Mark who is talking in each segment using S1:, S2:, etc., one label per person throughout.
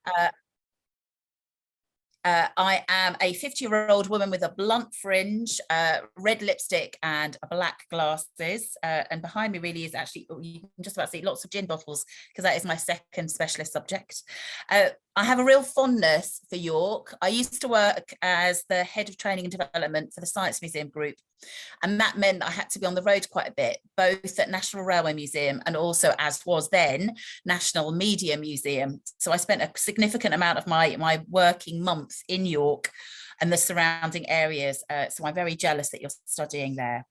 S1: Uh, I am a 50-year-old woman with a blunt fringe, red lipstick and black glasses. And behind me really is actually, you can just about see lots of gin bottles because that is my second specialist subject. I have a real fondness for York. I used to work as the head of training and development for the Science Museum Group. And that meant I had to be on the road quite a bit, both at National Railway Museum and also, as was then, National Media Museum. So I spent a significant amount of my working months in York and the surrounding areas. So I'm very jealous that you're studying there.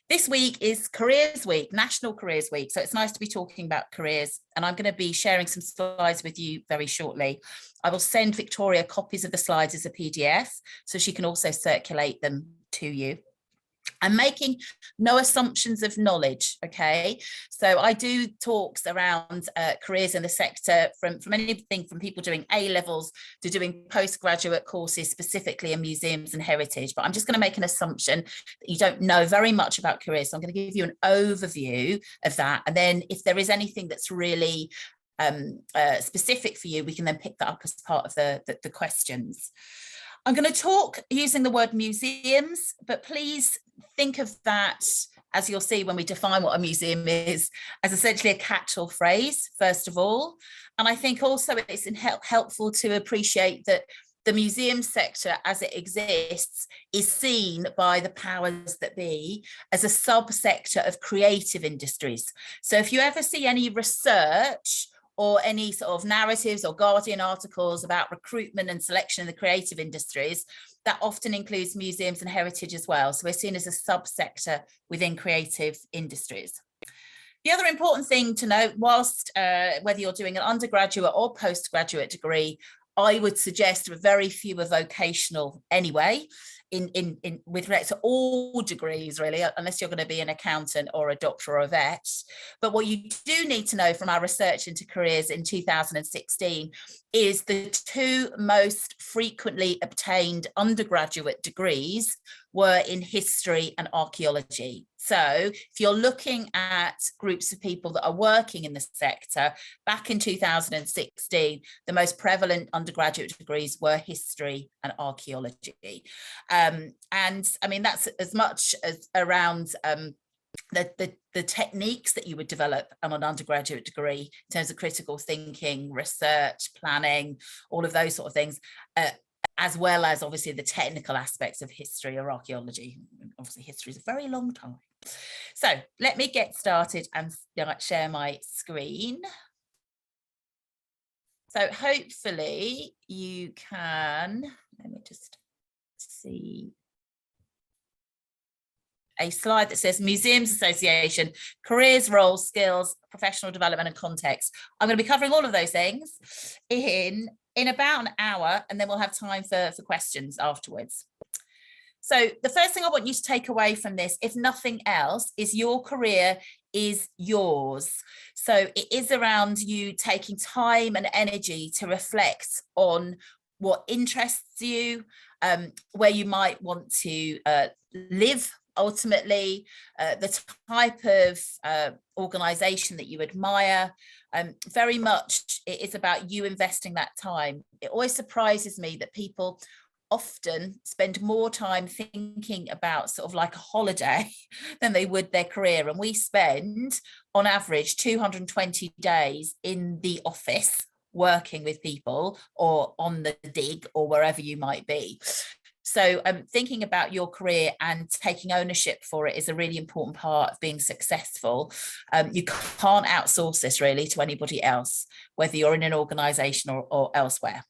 S1: This week is Careers Week, National Careers Week. So it's nice to be talking about careers. And I'm going to be sharing some slides with you very shortly. I will send Victoria copies of the slides as a PDF, so she can also circulate them to you. I'm making no assumptions of knowledge, okay? So I do talks around careers in the sector from anything from people doing A-levels to doing postgraduate courses specifically in museums and heritage. But I'm just going to make an assumption that you don't know very much about careers. So I'm going to give you an overview of that. And then if there is anything that's really specific for you, we can then pick that up as part of the questions. I'm going to talk using the word museums, but please think of that, as you'll see when we define what a museum is, as essentially a catch-all phrase, first of all. And I think also it's helpful to appreciate that the museum sector as it exists is seen by the powers that be as a subsector of creative industries. So if you ever see any research or any sort of narratives or Guardian articles about recruitment and selection in the creative industries, that often includes museums and heritage as well. So we're seen as a subsector within creative industries. The other important thing to note, whilst whether you're doing an undergraduate or postgraduate degree, I would suggest very few are vocational anyway, with respect to all degrees, really, unless you're going to be an accountant or a doctor or a vet. But what you do need to know from our research into careers in 2016 is the two most frequently obtained undergraduate degrees were in history and archaeology. So if you're looking at groups of people that are working in the sector, back in 2016, the most prevalent undergraduate degrees were history and archaeology. And I mean, that's as much as around the techniques that you would develop on an undergraduate degree in terms of critical thinking, research, planning, all of those sort of things, as well as obviously the technical aspects of history or archaeology. Obviously history is a very long time. So let me get started and share my screen. So hopefully you can, let me just see a slide that says Museums Association, careers, roles, skills, professional development and context. I'm going to be covering all of those things in about an hour, and then we'll have time for questions afterwards. So the first thing I want you to take away from this, if nothing else, is your career is yours. So it is around you taking time and energy to reflect on what interests you, where you might want to live ultimately, the type of organization that you admire. Very much it is about you investing that time. It always surprises me that people often spend more time thinking about sort of like a holiday than they would their career. And we spend on average 220 days in the office working with people or on the dig or wherever you might be. So thinking about your career and taking ownership for it is a really important part of being successful. You can't outsource this really to anybody else, whether you're in an organization or elsewhere.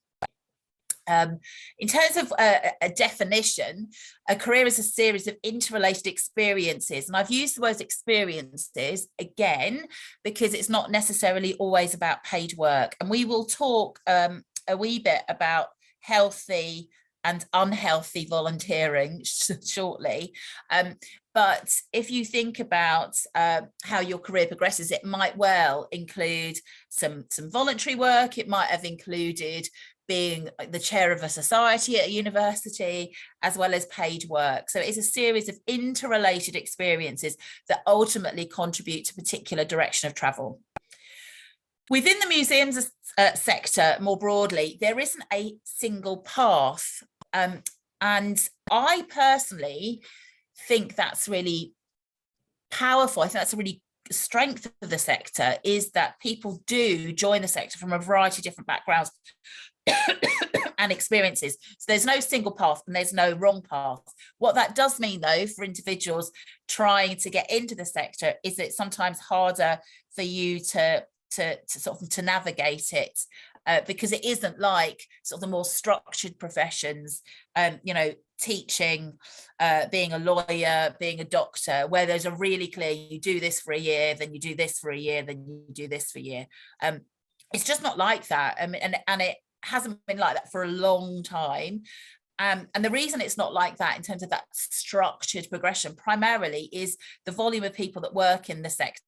S1: In terms of a definition, a career is a series of interrelated experiences. And I've used the word experiences again, because it's not necessarily always about paid work. And we will talk a wee bit about healthy and unhealthy volunteering shortly. But if you think about how your career progresses, it might well include some voluntary work. It might have included being the chair of a society at a university, as well as paid work. So it's a series of interrelated experiences that ultimately contribute to a particular direction of travel. Within the Museums sector more broadly, there isn't a single path. And I personally think that's really powerful. I think that's a really strength of the sector, is that people do join the sector from a variety of different backgrounds and experiences. So there's no single path and there's no wrong path. What that does mean, though, for individuals trying to get into the sector, is it's sometimes harder for you to sort of to navigate it, because it isn't like sort of the more structured professions, you know, teaching, being a lawyer, being a doctor, where there's a really clear, you do this for a year, then you do this for a year, then you do this for a year. It's just not like that. And it hasn't been like that for a long time. And the reason it's not like that in terms of that structured progression primarily is the volume of people that work in the sector.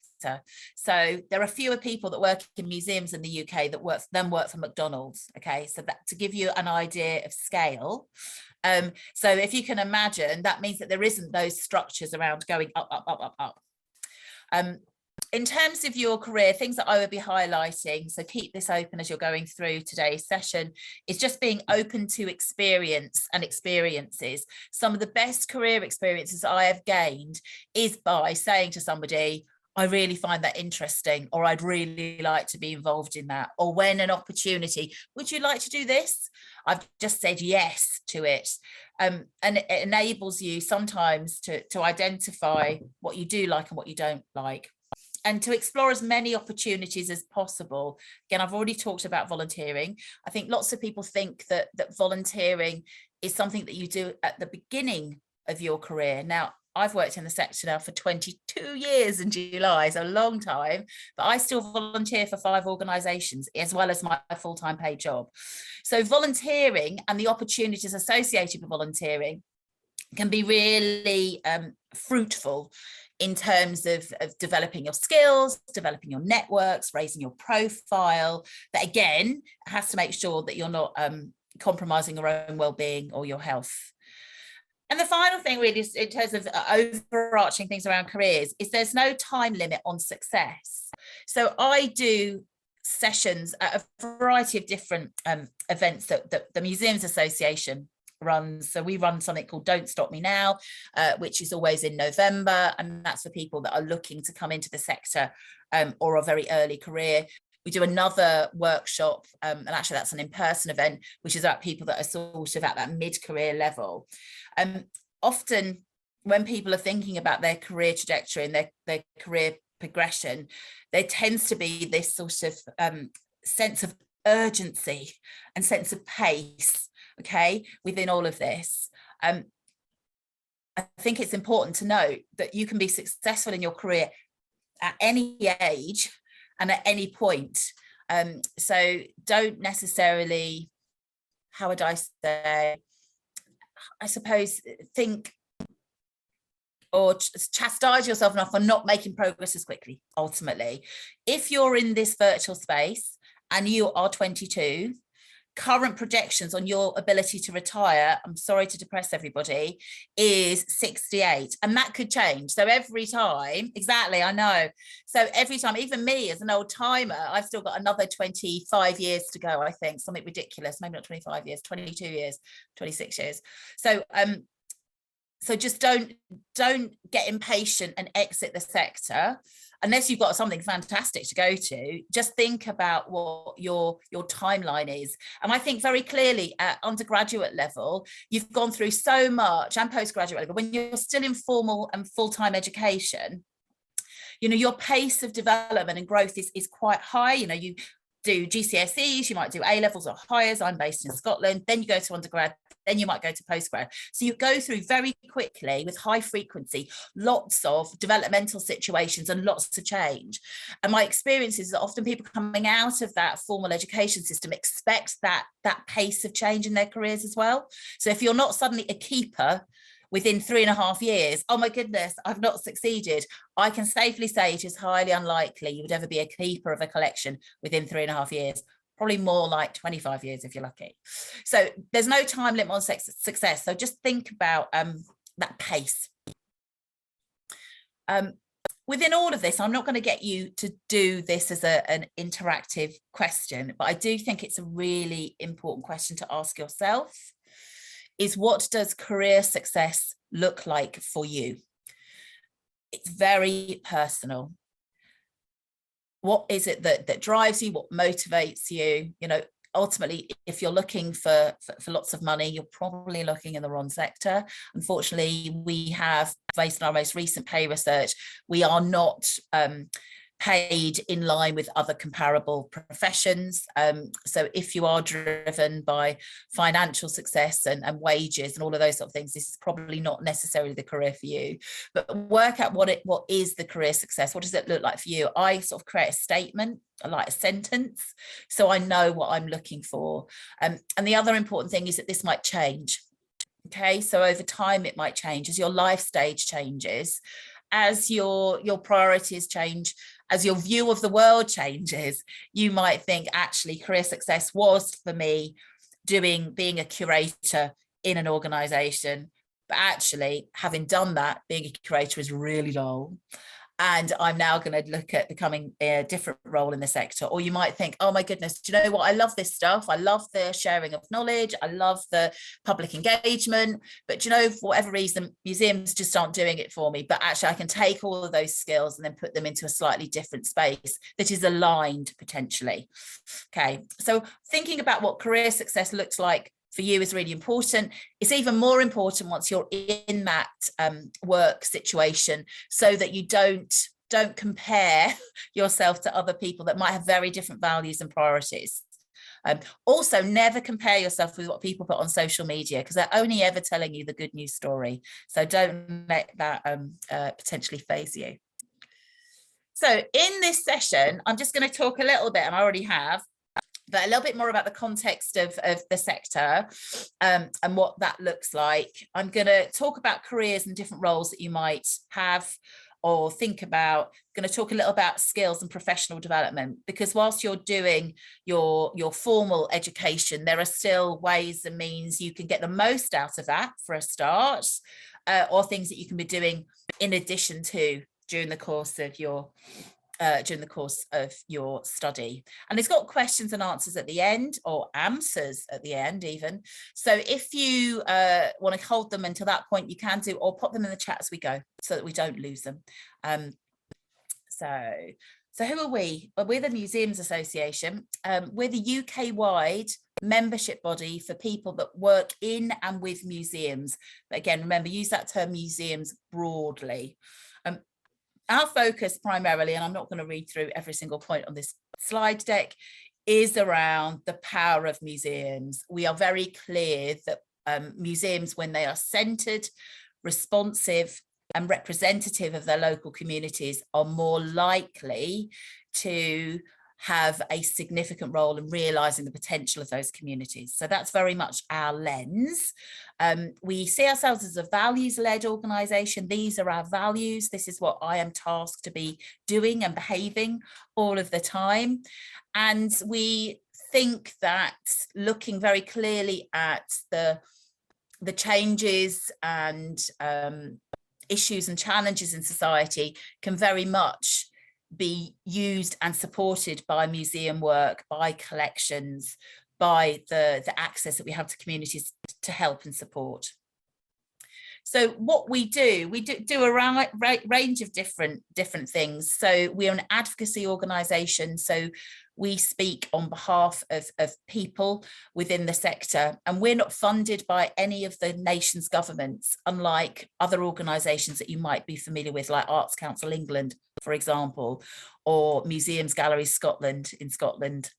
S1: So there are fewer people that work in museums in the UK that work for McDonald's. Okay, so that to give you an idea of scale. So if you can imagine, that means that there isn't those structures around going up, up, up, up, up. In terms of your career, things that I would be highlighting, so keep this open as you're going through today's session, is just being open to experience and experiences. Some of the best career experiences I have gained is by saying to somebody, I really find that interesting, or I'd really like to be involved in that. Or when an opportunity, would you like to do this? I've just said yes to it. And it enables you sometimes to identify what you do like and what you don't like, and to explore as many opportunities as possible. Again, I've already talked about volunteering. I think lots of people think that volunteering is something that you do at the beginning of your career. Now, I've worked in the sector now for 22 years in July, so a long time, but I still volunteer for 5 organisations as well as my full-time paid job. So volunteering and the opportunities associated with volunteering can be really fruitful in terms of developing your skills, developing your networks, raising your profile. That again has to make sure that you're not compromising your own well-being or your health. And the final thing really is, in terms of overarching things around careers, is there's no time limit on success. So I do sessions at a variety of different events that the Museums Association runs. So we run something called Don't Stop Me Now, which is always in November, and that's for people that are looking to come into the sector or a very early career. We do another workshop, and actually that's an in-person event, which is about people that are sort of at that mid-career level. Often when people are thinking about their career trajectory and their career progression, there tends to be this sort of sense of urgency and sense of pace, okay, within all of this. I think it's important to note that you can be successful in your career at any age and at any point. So don't necessarily, how would I say, I suppose, think or chastise yourself enough for not making progress as quickly. Ultimately, if you're in this virtual space and you are 22, current projections on your ability to retire, I'm sorry to depress everybody, is 68, and that could change. So every time, exactly, I know. So every time, even me as an old timer, I've still got another 25 years to go, I think, something ridiculous, maybe not 25 years, 22 years, 26 years. So so just don't get impatient and exit the sector unless you've got something fantastic to go to. Just think about what your timeline is. And I think very clearly at undergraduate level, you've gone through so much, and postgraduate level, when you're still in formal and full-time education, you know, your pace of development and growth is quite high. You know, you do GCSEs, you might do A-levels or higher. I'm based in Scotland. Then you go to undergrad, then you might go to postgrad. So you go through very quickly with high frequency, lots of developmental situations and lots of change. And my experience is that often people coming out of that formal education system expect that pace of change in their careers as well. So if you're not suddenly a keeper within 3.5 years, oh my goodness, I've not succeeded, I can safely say it is highly unlikely you would ever be a keeper of a collection within 3.5 years. Probably more like 25 years if you're lucky. So there's no time limit on success. So just think about that pace. within all of this, I'm not going to get you to do this as an interactive question, but I do think it's a really important question to ask yourself, is what does career success look like for you? It's very personal. What is it that drives you? What motivates you? You know, ultimately, if you're looking for lots of money, you're probably looking in the wrong sector. Unfortunately, we have, based on our most recent pay research, we are not paid in line with other comparable professions. So if you are driven by financial success and wages and all of those sort of things, this is probably not necessarily the career for you. But work out what is the career success. What does it look like for you? I sort of create a statement, like a sentence, so I know what I'm looking for. And the other important thing is that this might change. Okay, so over time it might change as your life stage changes, as your priorities change, as your view of the world changes. You might think, actually, career success was for me being a curator in an organization, but actually, having done that, being a curator is really dull, and I'm now going to look at becoming a different role in the sector. Or you might think, oh my goodness, do you know what? I love this stuff. I love the sharing of knowledge. I love the public engagement. But do you know, for whatever reason, museums just aren't doing it for me. But actually, I can take all of those skills and then put them into a slightly different space that is aligned potentially. Okay, so thinking about what career success looks like for you is really important. It's even more important once you're in that work situation, so that you don't compare yourself to other people that might have very different values and priorities. Also, never compare yourself with what people put on social media, because they're only ever telling you the good news story. So don't let that potentially phase you. So in this session, I'm just going to talk a little bit, and I already have, but a little bit more about the context of the sector and what that looks like. I'm going to talk about careers and different roles that you might have or think about. I'm going to talk a little about skills and professional development, because whilst you're doing your formal education, there are still ways and means you can get the most out of that for a start, or things that you can be doing in addition to during the course of your study. And it's got questions and answers at the end, or answers at the end even. So if you want to hold them until that point, you can do, or pop them in the chat as we go, so that we don't lose them. So who are we? Well, we're the Museums Association. We're the UK-wide membership body for people that work in and with museums. But again, remember, use that term museums broadly. Our focus primarily, and I'm not going to read through every single point on this slide deck, is around the power of museums. We are very clear that museums, when they are centred, responsive and representative of their local communities, are more likely to have a significant role in realising the potential of those communities. So that's very much our lens. We see ourselves as a values-led organisation. These are our values. This is what I am tasked to be doing and behaving all of the time. And we think that looking very clearly at the changes and issues and challenges in society can very much be used and supported by museum work, by collections, by the access that we have to communities to help and support. So what we do a range of different things. So we're an advocacy organisation, so we speak on behalf of people within the sector, and we're not funded by any of the nation's governments, unlike other organisations that you might be familiar with, like Arts Council England, for example, or Museums Galleries Scotland in Scotland,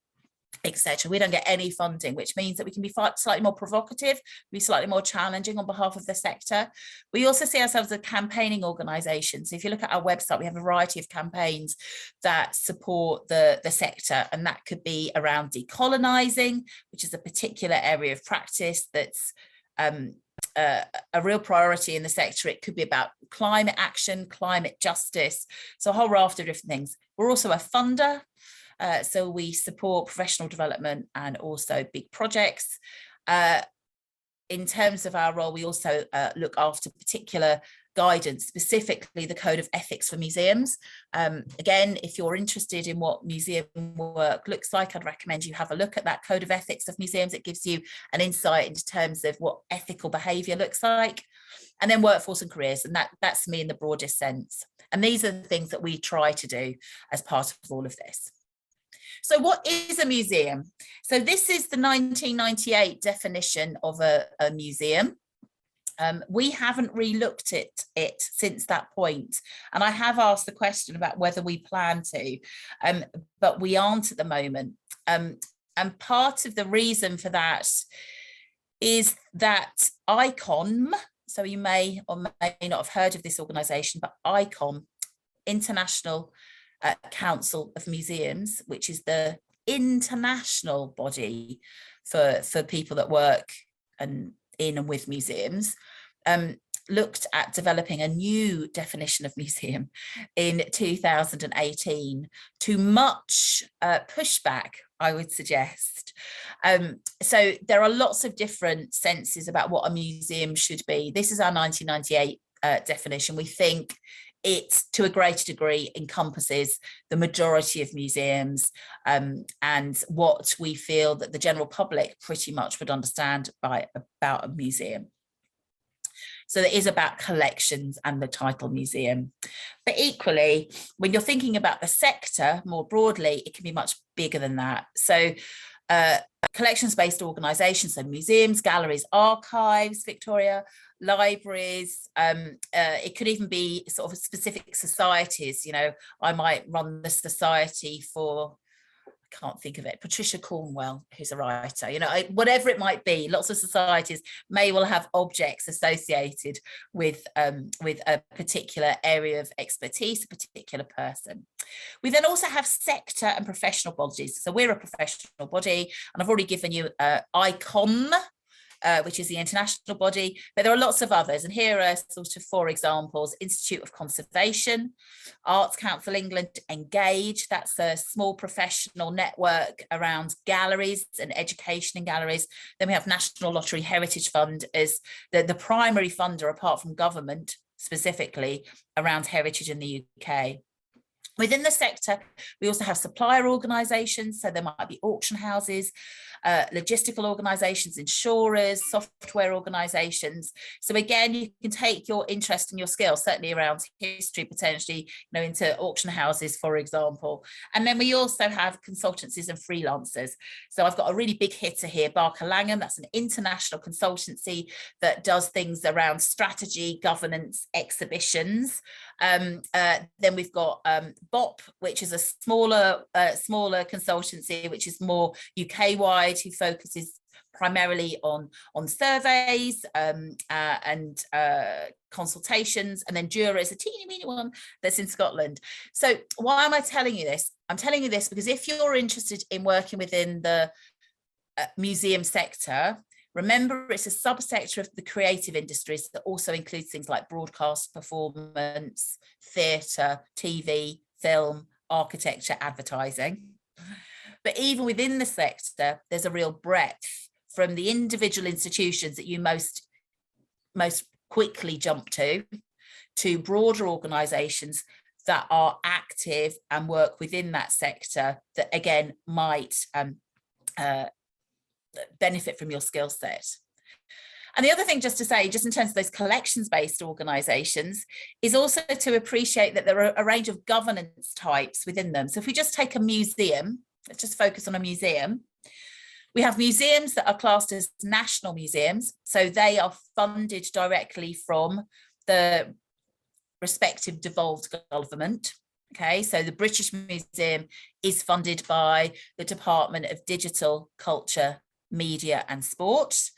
S1: etc. We don't get any funding, which means that we can be slightly more provocative, be slightly more challenging on behalf of the sector. We also see ourselves as a campaigning organisation. So if you look at our website, we have a variety of campaigns that support the sector, and that could be around decolonising, which is a particular area of practice that's a real priority in the sector. It could be about climate action, climate justice, so a whole raft of different things. We're also a funder. So we support professional development and also big projects. In terms of our role, we also look after guidance, specifically the Code of Ethics for Museums. Again, if you're interested in what museum work looks like, I'd recommend you have a look at that Code of Ethics of Museums. It gives you an insight into terms of what ethical behaviour looks like. And then workforce and careers, and that's me in the broadest sense. And these are the things that we try to do as part of all of this. So what is a museum? So this is the 1998 definition of a museum. We haven't re-looked at it since that point. And I have asked the question about whether we plan to, but we aren't at the moment. And part of the reason for that is that ICOM, so you may or may not have heard of this organisation, but ICOM, International Council of Museums, which is the international body for people that work in and with museums, looked at developing a new definition of museum in 2018 to much pushback, I would suggest. So there are lots of different senses about what a museum should be. This is our 1998 definition. We think it, to a greater degree, encompasses the majority of museums, and what we feel that the general public pretty much would understand about a museum. So it is about collections and the title museum. But equally, when you're thinking about the sector more broadly, it can be much bigger than that. So collections-based organisations, so museums, galleries, archives, Victoria, libraries, it could even be sort of specific societies. You know, I might run the society for, I can't think of it, Patricia Cornwell, who's a writer, you know, whatever it might be. Lots of societies may well have objects associated with a particular area of expertise, a particular person. We then also have sector and professional bodies. So we're a professional body, and I've already given you ICOM, which is the international body, but there are lots of others. And here are sort of 4 examples: Institute of Conservation, Arts Council England, Engage, that's a small professional network around galleries and education in galleries. Then we have National Lottery Heritage Fund as the primary funder, apart from government, specifically around heritage in the UK. Within the sector, we also have supplier organisations, so there might be auction houses, logistical organisations, insurers, software organisations. So again, you can take your interest and your skills, certainly around history, potentially, you know, into auction houses, for example. And then we also have consultancies and freelancers. So I've got a really big hitter here, Barker Langham. That's an international consultancy that does things around strategy, governance, exhibitions. Then we've got BOP, which is a smaller consultancy, which is more UK-wide, who focuses primarily on surveys and consultations. And then Jura is a teeny weeny one that's in Scotland. So why am I telling you this? I'm telling you this because if you're interested in working within the museum sector, remember, it's a subsector of the creative industries that also includes things like broadcast, performance, theatre, TV, film, architecture, advertising. But even within the sector, there's a real breadth from the individual institutions that you most quickly jump to broader organisations that are active and work within that sector that, again, might benefit from your skill set. And the other thing, just to say, just in terms of those collections-based organisations, is also to appreciate that there are a range of governance types within them. So if we just take a museum, let's just focus on a museum. We have museums that are classed as national museums. So they are funded directly from the respective devolved government. Okay, so the British Museum is funded by the Department of Digital, Culture, Media and Sport.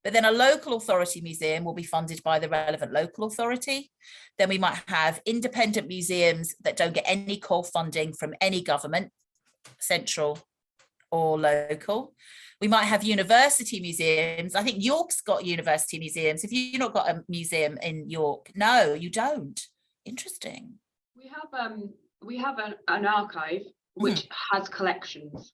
S1: But then a local authority museum will be funded by the relevant local authority. Then we might have independent museums that don't get any core funding from any government, central or local. We might have university museums. I think York's got university museums. Have you not got a museum in York? No, you don't. Interesting.
S2: We have an archive which has collections,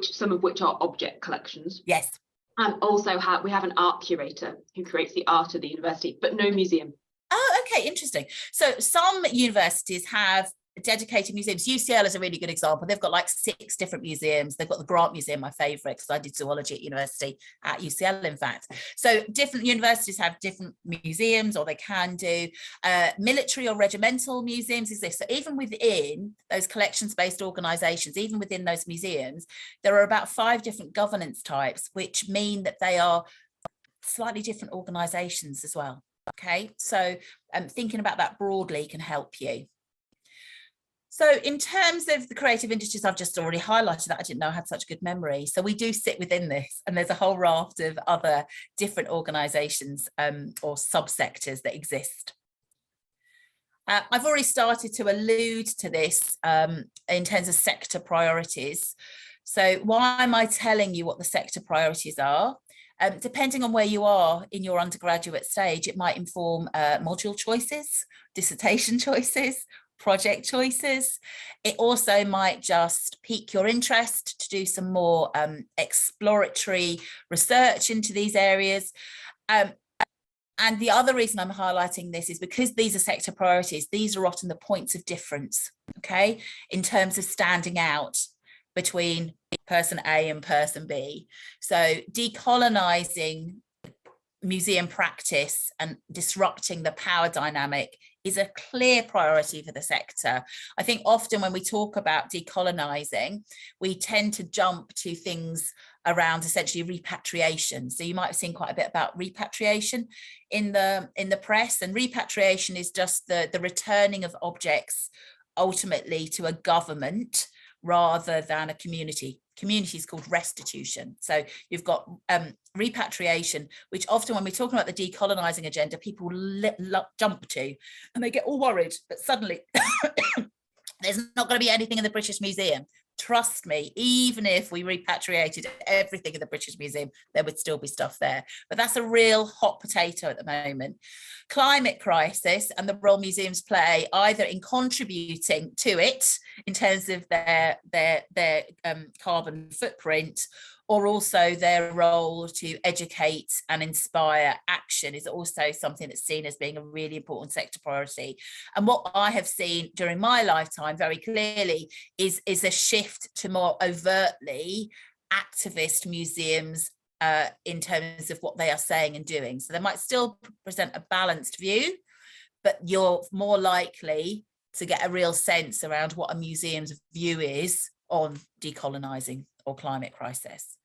S2: some of which are object collections.
S1: Yes.
S2: And also we have an art curator who creates the art of the university, but no museum.
S1: Oh, okay, interesting. So some universities have dedicated museums. UCL is a really good example. They've got like 6 different museums. They've got the Grant Museum, my favorite, because I did zoology at university, at UCL, in fact. So different universities have different museums, or they can do. Military or regimental museums exist. So even within those collections-based organizations, even within those museums, there are about 5 different governance types, which mean that they are slightly different organizations as well. Okay, so thinking about that broadly can help you. So in terms of the creative industries, I've just already highlighted that. I didn't know I had such good memory. So we do sit within this, and there's a whole raft of other different organisations or subsectors that exist. I've already started to allude to this in terms of sector priorities. So why am I telling you what the sector priorities are? Depending on where you are in your undergraduate stage, it might inform module choices, dissertation choices, project choices. It also might just pique your interest to do some more exploratory research into these areas. And the other reason I'm highlighting this is because these are sector priorities. These are often the points of difference, okay, in terms of standing out between person A and person B. So decolonising museum practice and disrupting the power dynamic is a clear priority for the sector. I think often when we talk about decolonising, we tend to jump to things around essentially repatriation. So you might have seen quite a bit about repatriation in the press, and repatriation is just the returning of objects ultimately to a government rather than a community. Community is called restitution. So you've got repatriation, which often when we're talking about the decolonising agenda, people jump to, and they get all worried, but suddenly there's not going to be anything in the British Museum. Trust me, even if we repatriated everything in the British Museum, there would still be stuff there. But that's a real hot potato at the moment. Climate crisis and the role museums play either in contributing to it in terms of their carbon footprint, or also their role to educate and inspire action is also something that's seen as being a really important sector priority. And what I have seen during my lifetime very clearly is a shift to more overtly activist museums in terms of what they are saying and doing. So they might still present a balanced view, but you're more likely to get a real sense around what a museum's view is on decolonising or climate crisis.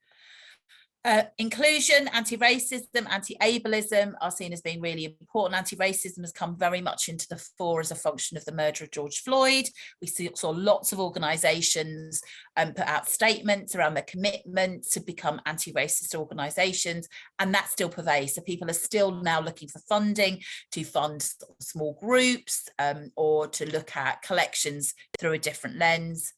S1: Inclusion, anti-racism, anti-ableism are seen as being really important. Anti-racism has come very much into the fore as a function of the murder of George Floyd. We saw lots of organisations put out statements around their commitment to become anti-racist organisations, and that still pervades. So people are still now looking for funding to fund small groups or to look at collections through a different lens.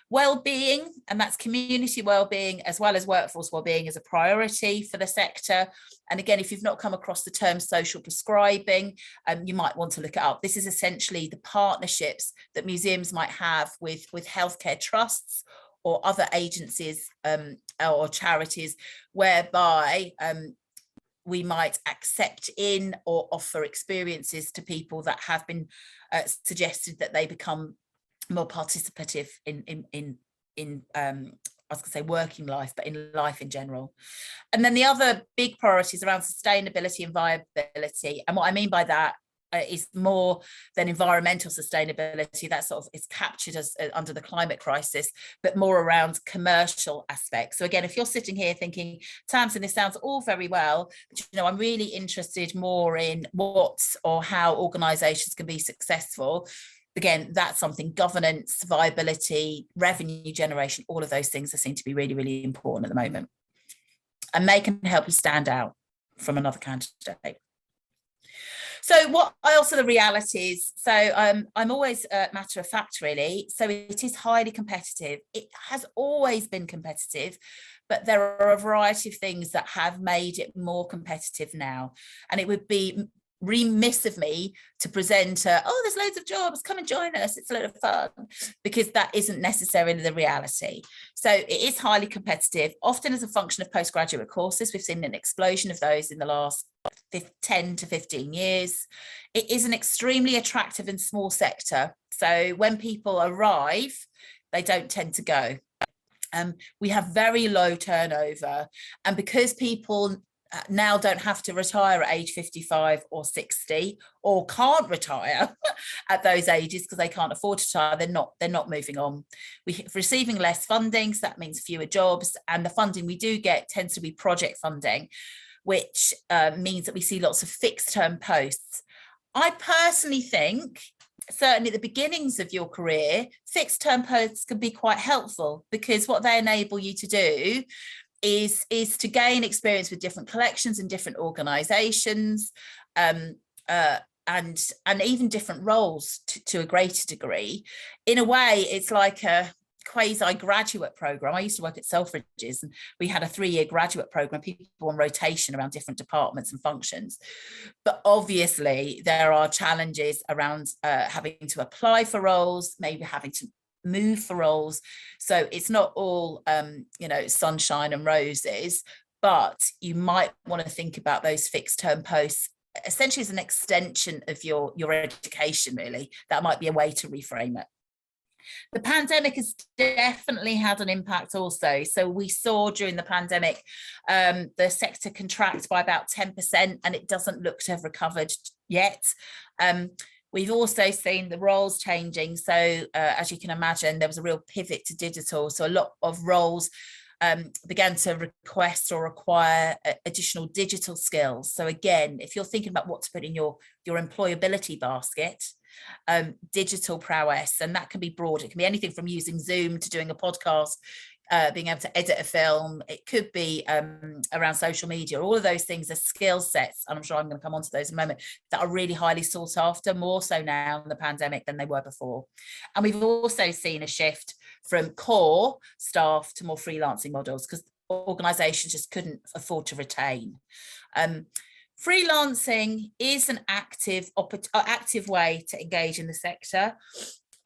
S1: Well-being, and that's community well-being as well as workforce well-being, is a priority for the sector. And again, if you've not come across the term social prescribing, you might want to look it up. This is essentially the partnerships that museums might have with healthcare trusts or other agencies or charities, whereby we might accept in or offer experiences to people that have been suggested that they become more participative in I was going to say working life, but in life in general. And then the other big priorities around sustainability and viability. And what I mean by that is more than environmental sustainability. That sort of is captured as under the climate crisis, but more around commercial aspects. So again, if you're sitting here thinking, Tamsin, this sounds all very well, but you know, I'm really interested more in what or how organisations can be successful. Again, that's something, governance, viability, revenue generation, all of those things are seen to be really, really important at the moment. And they can help you stand out from another candidate. So what are also the realities? So I'm always matter of fact, really. So it is highly competitive. It has always been competitive, but there are a variety of things that have made it more competitive now. And it would be remiss of me to present oh, there's loads of jobs, come and join us, it's a lot of fun, because that isn't necessarily the reality. So it is highly competitive, often as a function of postgraduate courses. We've seen an explosion of those in the last 10 to 15 years. It is an extremely attractive and small sector, so when people arrive, they don't tend to go. We have very low turnover, and because people now don't have to retire at age 55 or 60, or can't retire at those ages because they can't afford to retire, they're not moving on. We're receiving less funding, so that means fewer jobs, and the funding we do get tends to be project funding, which means that we see lots of fixed term posts. I personally think, certainly at the beginnings of your career, fixed term posts can be quite helpful, because what they enable you to do is to gain experience with different collections and different organizations, and even different roles to a greater degree. In a way, it's like a quasi graduate program. I used to work at Selfridges, and we had a 3-year graduate program, people on rotation around different departments and functions. But obviously there are challenges around having to apply for roles, maybe having to move for roles. So it's not all sunshine and roses, but you might want to think about those fixed term posts essentially as an extension of your education, really. That might be a way to reframe it. The pandemic has definitely had an impact also. So we saw during the pandemic, the sector contract by about 10%, and it doesn't look to have recovered yet. We've also seen the roles changing. So as you can imagine, there was a real pivot to digital. So a lot of roles began to request or require additional digital skills. So again, if you're thinking about what to put in your employability basket, digital prowess, and that can be broad. It can be anything from using Zoom to doing a podcast, being able to edit a film. It could be around social media. All of those things are skill sets, and I'm sure I'm going to come on to those in a moment, that are really highly sought after, more so now in the pandemic than they were before. And we've also seen a shift from core staff to more freelancing models, because organizations just couldn't afford to retain. Freelancing is an active way to engage in the sector.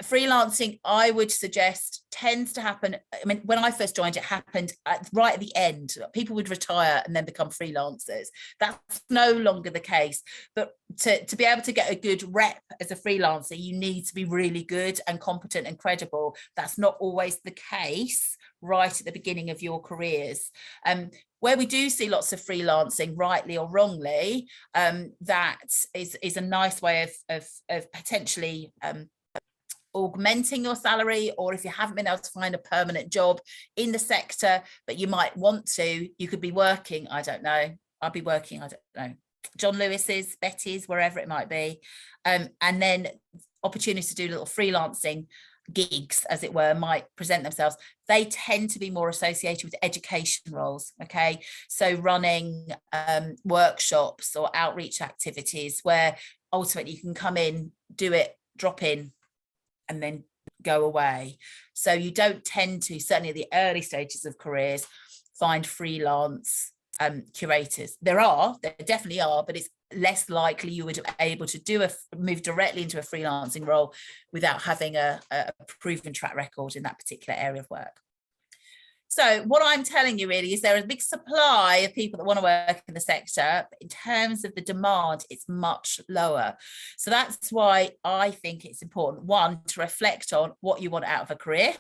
S1: Freelancing, I would suggest, tends to happen. I mean, when I first joined, it happened right at the end. People would retire and then become freelancers. That's no longer the case. But to be able to get a good rep as a freelancer, you need to be really good and competent and credible. That's not always the case right at the beginning of your careers. Where we do see lots of freelancing, rightly or wrongly, that is a nice way of potentially augmenting your salary, or if you haven't been able to find a permanent job in the sector, but you might want to, you could be working, I don't know, I'll be working, I don't know, John Lewis's, Betty's, wherever it might be, and then opportunities to do little freelancing gigs, as it were, might present themselves. They tend to be more associated with education roles, okay? So running workshops or outreach activities where ultimately you can come in, do it, drop in, and then go away. So you don't tend to, certainly at the early stages of careers, find freelance curators. There definitely are, but it's less likely you would be able to move directly into a freelancing role without having a proven track record in that particular area of work. So what I'm telling you really is there is a big supply of people that want to work in the sector. But in terms of the demand, it's much lower. So that's why I think it's important, 1, to reflect on what you want out of a career.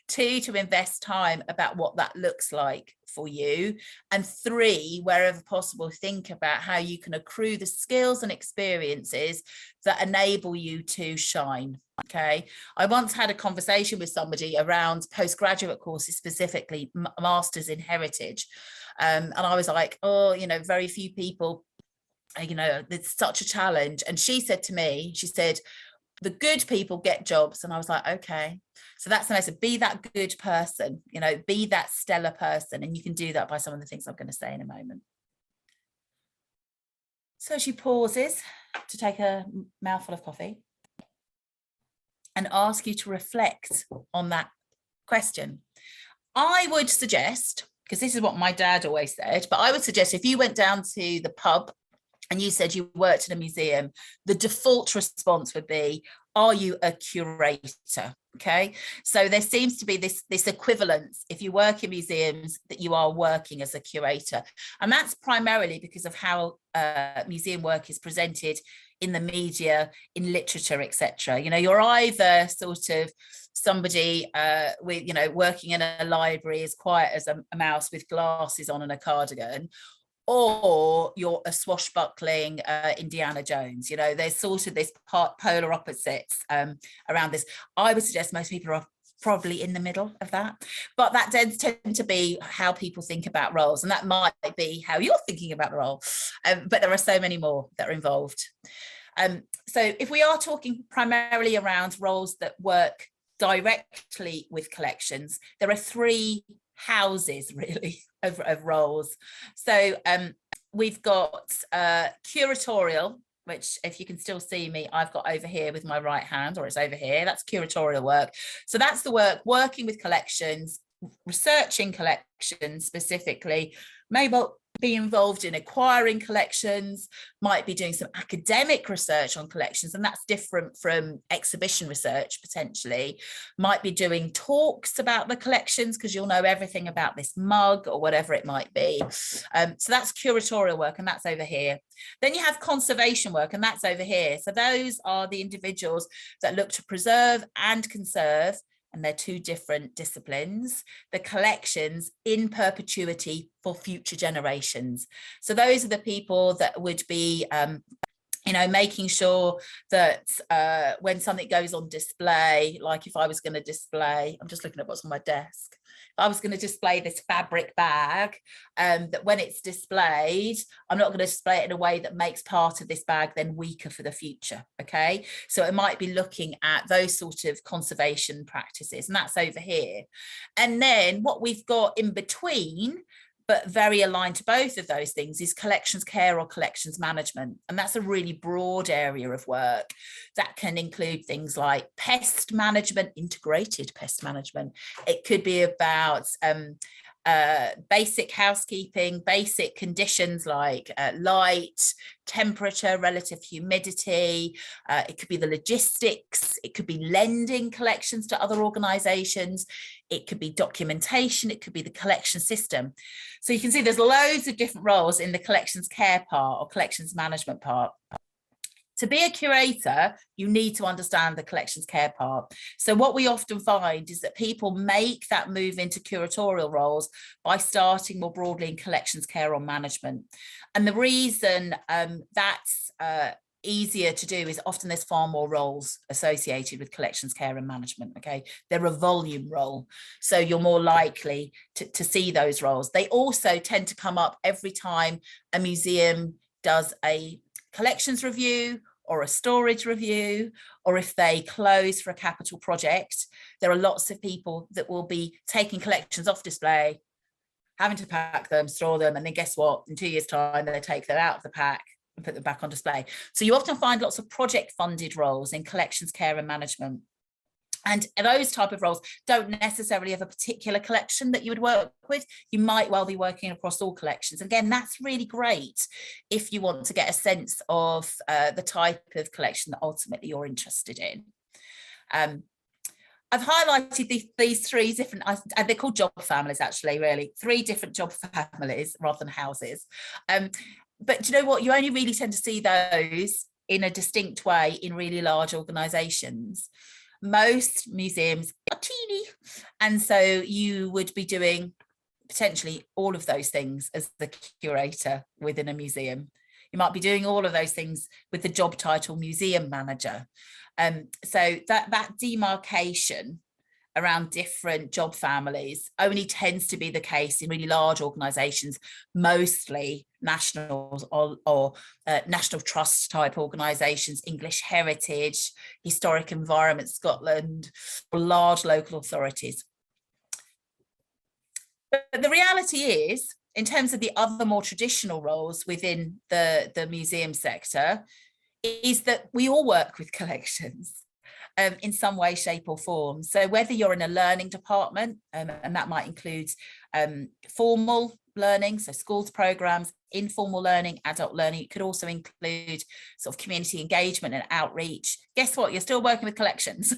S1: 2, to invest time about what that looks like for you. And 3, wherever possible, think about how you can accrue the skills and experiences that enable you to shine. Okay. I once had a conversation with somebody around postgraduate courses, specifically masters in heritage. And I was like, oh, very few people, it's such a challenge. And she said to me, she said, the good people get jobs. And I was like, okay, so that's the message. Be that good person, be that stellar person. And you can do that by some of the things I'm going to say in a moment. So she pauses to take a mouthful of coffee and ask you to reflect on that question. I would suggest, because this is what my dad always said, but I would suggest if you went down to the pub and you said you worked in a museum, the default response would be, are you a curator? Okay, so there seems to be this equivalence, if you work in museums, that you are working as a curator. And that's primarily because of how museum work is presented in the media, in literature, etc. You know, you're either sort of somebody with, you know, working in a library as quiet as a mouse with glasses on and a cardigan, or you're a swashbuckling Indiana Jones. You know, there's sort of this polar opposites around this. I would suggest most people are probably in the middle of that, but that does tend to be how people think about roles, and that might be how you're thinking about the role, but there are so many more that are involved. So if we are talking primarily around roles that work directly with collections, there are three houses really of roles. So we've got curatorial, which, if you can still see me, I've got over here with my right hand, or it's over here. That's curatorial work. So that's the work working with collections, researching collections specifically, maybe be involved in acquiring collections, might be doing some academic research on collections, and that's different from exhibition research potentially, might be doing talks about the collections because you'll know everything about this mug or whatever it might be. So that's curatorial work, and that's over here. Then you have conservation work, and that's over here. So those are the individuals that look to preserve and conserve, and they're two different disciplines, the collections in perpetuity for future generations. So those are the people that would be you know, making sure that when something goes on display, like if I was going to display, I'm just looking at what's on my desk, if I was going to display this fabric bag, that when it's displayed, I'm not going to display it in a way that makes part of this bag then weaker for the future. Okay, so it might be looking at those sort of conservation practices, and that's over here. And then what we've got in between, but very aligned to both of those things, is collections care or collections management. And that's a really broad area of work that can include things like pest management, integrated pest management. It could be about basic housekeeping, basic conditions like light, temperature, relative humidity. It could be the logistics. It could be lending collections to other organizations. It could be documentation. It could be the collection system. So you can see there's loads of different roles in the collections care part or collections management part. To be a curator, you need to understand the collections care part. So what we often find is that people make that move into curatorial roles by starting more broadly in collections care or management. And the reason that's easier to do is often there's far more roles associated with collections care and management. Okay, they're a volume role, so you're more likely to see those roles. They also tend to come up every time a museum does a collections review or a storage review, or if they close for a capital project. There are lots of people that will be taking collections off display, having to pack them, store them, and then guess what? In 2 years' time, they take them out of the pack and put them back on display. So you often find lots of project funded roles in collections care and management. And those type of roles don't necessarily have a particular collection that you would work with. You might well be working across all collections. Again, that's really great if you want to get a sense of the type of collection that ultimately you're interested in. I've highlighted these three different, they're called job families actually, really, three different job families rather than houses. But do you know what? You only really tend to see those in a distinct way in really large organisations. Most museums are teeny, and so you would be doing potentially all of those things as the curator within a museum. You might be doing all of those things with the job title museum manager. So that demarcation around different job families only tends to be the case in really large organisations, mostly nationals or national trust type organisations, English Heritage, Historic Environment Scotland, or large local authorities. But the reality is, in terms of the other more traditional roles within the museum sector, is that we all work with collections. In some way, shape or form. So whether you're in a learning department, and that might include formal learning, so schools programs, informal learning, adult learning. It could also include sort of community engagement and outreach. Guess what? You're still working with collections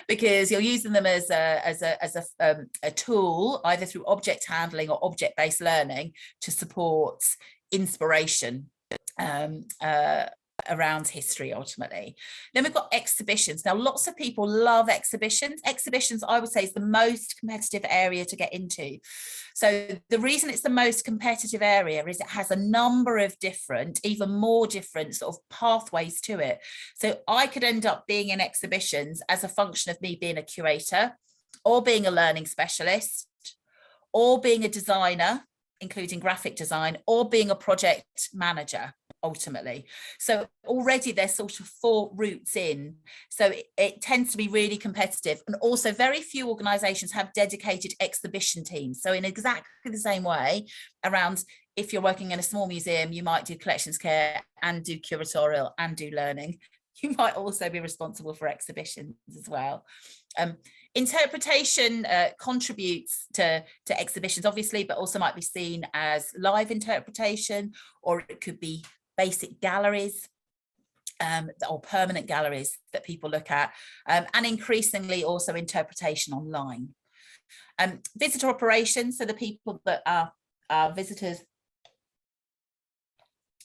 S1: because you're using them as a tool, either through object handling or object-based learning, to support inspiration around history ultimately. Then we've got exhibitions. Now, lots of people love exhibitions. Exhibitions, I would say, is the most competitive area to get into. So the reason it's the most competitive area is it has a number of different, even more different sort of pathways to it. So I could end up being in exhibitions as a function of me being a curator, or being a learning specialist, or being a designer, including graphic design, or being a project manager ultimately. So already there's sort of 4 routes in. So it tends to be really competitive. And also very few organizations have dedicated exhibition teams. So in exactly the same way, around, if you're working in a small museum, you might do collections care and do curatorial and do learning. You might also be responsible for exhibitions as well. Interpretation contributes to exhibitions, obviously, but also might be seen as live interpretation, or it could be basic galleries or permanent galleries that people look at, and increasingly also interpretation online. Visitor operations, so the people that our visitors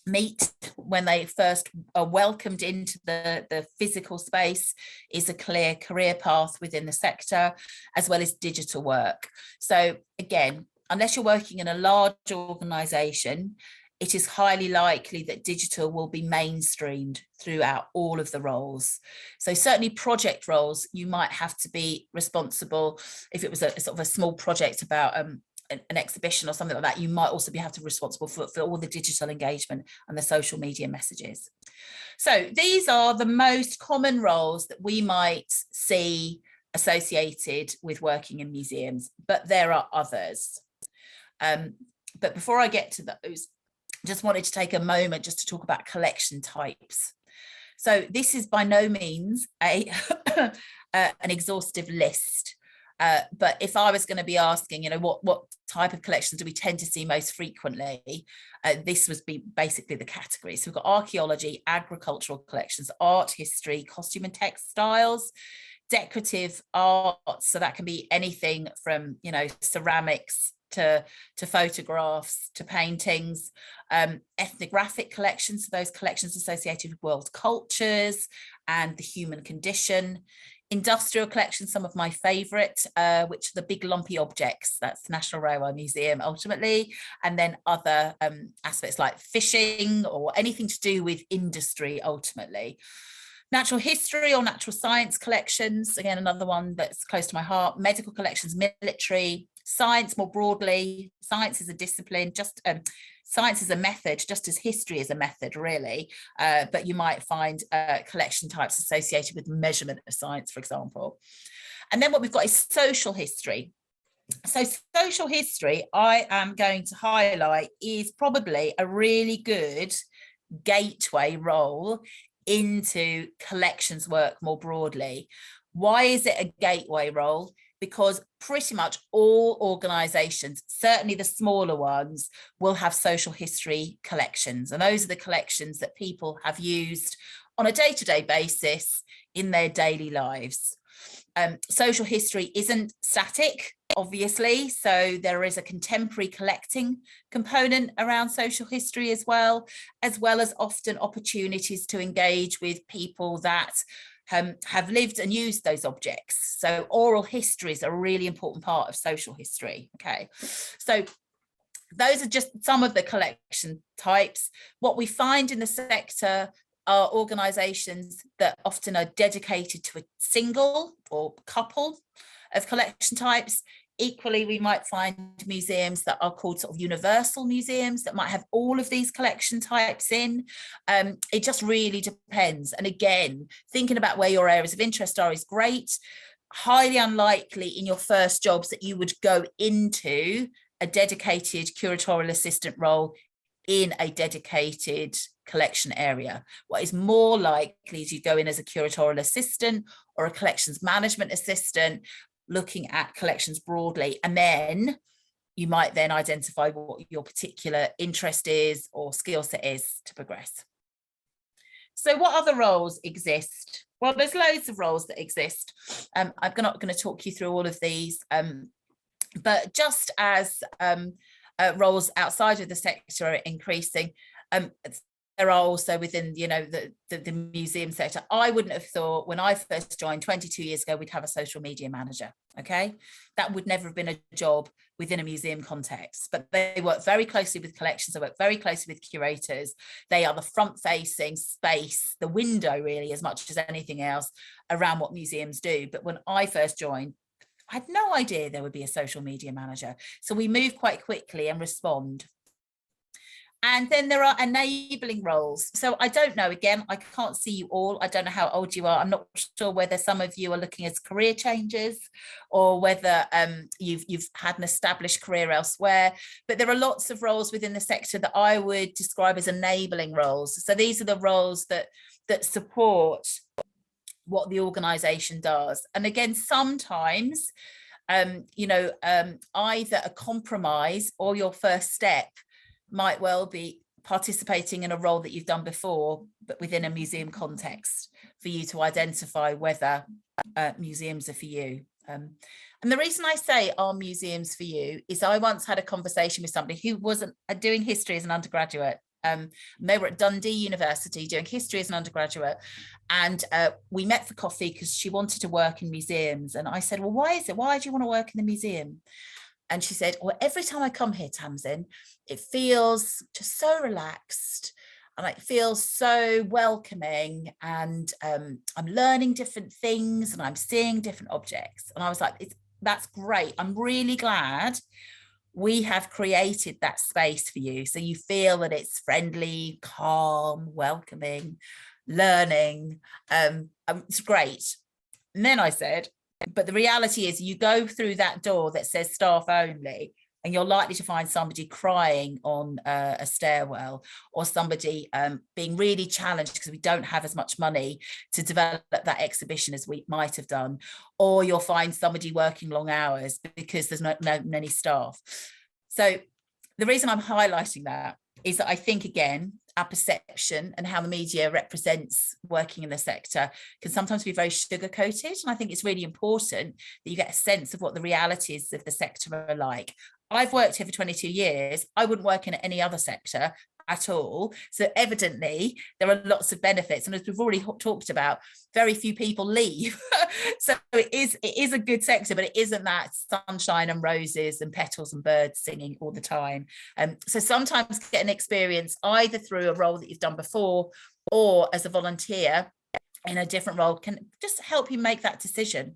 S1: meet when they first are welcomed into the physical space, is a clear career path within the sector, as well as digital work. So again, unless you're working in a large organization, it is highly likely that digital will be mainstreamed throughout all of the roles. So certainly project roles, you might have to be responsible. If it was a sort of a small project about an exhibition or something like that, you might also have to be responsible for all the digital engagement and the social media messages. So these are the most common roles that we might see associated with working in museums, but there are others. But before I get to those, just wanted to take a moment just to talk about collection types. So this is by no means an exhaustive list. But if I was going to be asking, you know, what type of collections do we tend to see most frequently, this would be basically the category. So we've got archaeology, agricultural collections, art history, costume and textiles, decorative arts. So that can be anything from, you know, ceramics to photographs to paintings, ethnographic collections, so those collections associated with world cultures and the human condition. Industrial collections, some of my favourite, which are the big lumpy objects, that's National Railway Museum ultimately, and then other aspects like fishing or anything to do with industry ultimately. Natural history or natural science collections, again, another one that's close to my heart. Medical collections, military, science more broadly. Science is a discipline, just science is a method, just as history is a method, really. But you might find collection types associated with measurement of science, for example. And then what we've got is social history. So social history, I am going to highlight, is probably a really good gateway role into collections work more broadly. Why is it a gateway role? Because pretty much all organizations, certainly the smaller ones, will have social history collections. And those are the collections that people have used on a day-to-day basis in their daily lives. Social history isn't static, obviously, so there is a contemporary collecting component around social history as well as often opportunities to engage with people that have lived and used those objects. So oral history is a really important part of social history. Okay, so those are just some of the collection types. What we find in the sector are organisations that often are dedicated to a single or couple of collection types. Equally, we might find museums that are called sort of universal museums that might have all of these collection types in. It just really depends. And again, thinking about where your areas of interest are is great. Highly unlikely in your first jobs that you would go into a dedicated curatorial assistant role in a dedicated collection area. What is more likely is you go in as a curatorial assistant or a collections management assistant, looking at collections broadly, and then you might then identify what your particular interest is or skill set is to progress. So what other roles exist? Well, there's loads of roles that exist. I'm not going to talk you through all of these, but just as roles outside of the sector are increasing, there are also within, you know, the museum sector. I wouldn't have thought when I first joined 22 years ago, we'd have a social media manager. Okay, that would never have been a job within a museum context, but they work very closely with collections. They work very closely with curators. They are the front-facing space, the window really, as much as anything else around what museums do. But when I first joined, I had no idea there would be a social media manager. So we move quite quickly and respond. And then there are enabling roles. So I don't know, again, I can't see you all. I don't know how old you are. I'm not sure whether some of you are looking as career changes or whether you've had an established career elsewhere. But there are lots of roles within the sector that I would describe as enabling roles. So these are the roles that support what the organisation does. And again, sometimes, either a compromise or your first step might well be participating in a role that you've done before, but within a museum context, for you to identify whether museums are for you. And the reason I say are museums for you is I once had a conversation with somebody who wasn't doing history as an undergraduate. They were at Dundee University doing history as an undergraduate, and we met for coffee because she wanted to work in museums. And I said, well, why do you want to work in the museum? And she said, well, every time I come here, Tamsin, it feels just so relaxed and it feels so welcoming, and I'm learning different things and I'm seeing different objects. And I was like, that's great. I'm really glad we have created that space for you. So you feel that it's friendly, calm, welcoming, learning. It's great. And then I said, but the reality is you go through that door that says staff only, and you're likely to find somebody crying on a stairwell, or somebody being really challenged because we don't have as much money to develop that exhibition as we might have done, or you'll find somebody working long hours because there's not many staff. So the reason I'm highlighting that is that I think, again, our perception and how the media represents working in the sector can sometimes be very sugar-coated. And I think it's really important that you get a sense of what the realities of the sector are like. I've worked here for 22 years. I wouldn't work in any other sector at all. So evidently there are lots of benefits. And as we've already talked about, very few people leave. So it is a good sector, but it isn't that sunshine and roses and petals and birds singing all the time. So sometimes get an experience either through a role that you've done before or as a volunteer in a different role can just help you make that decision.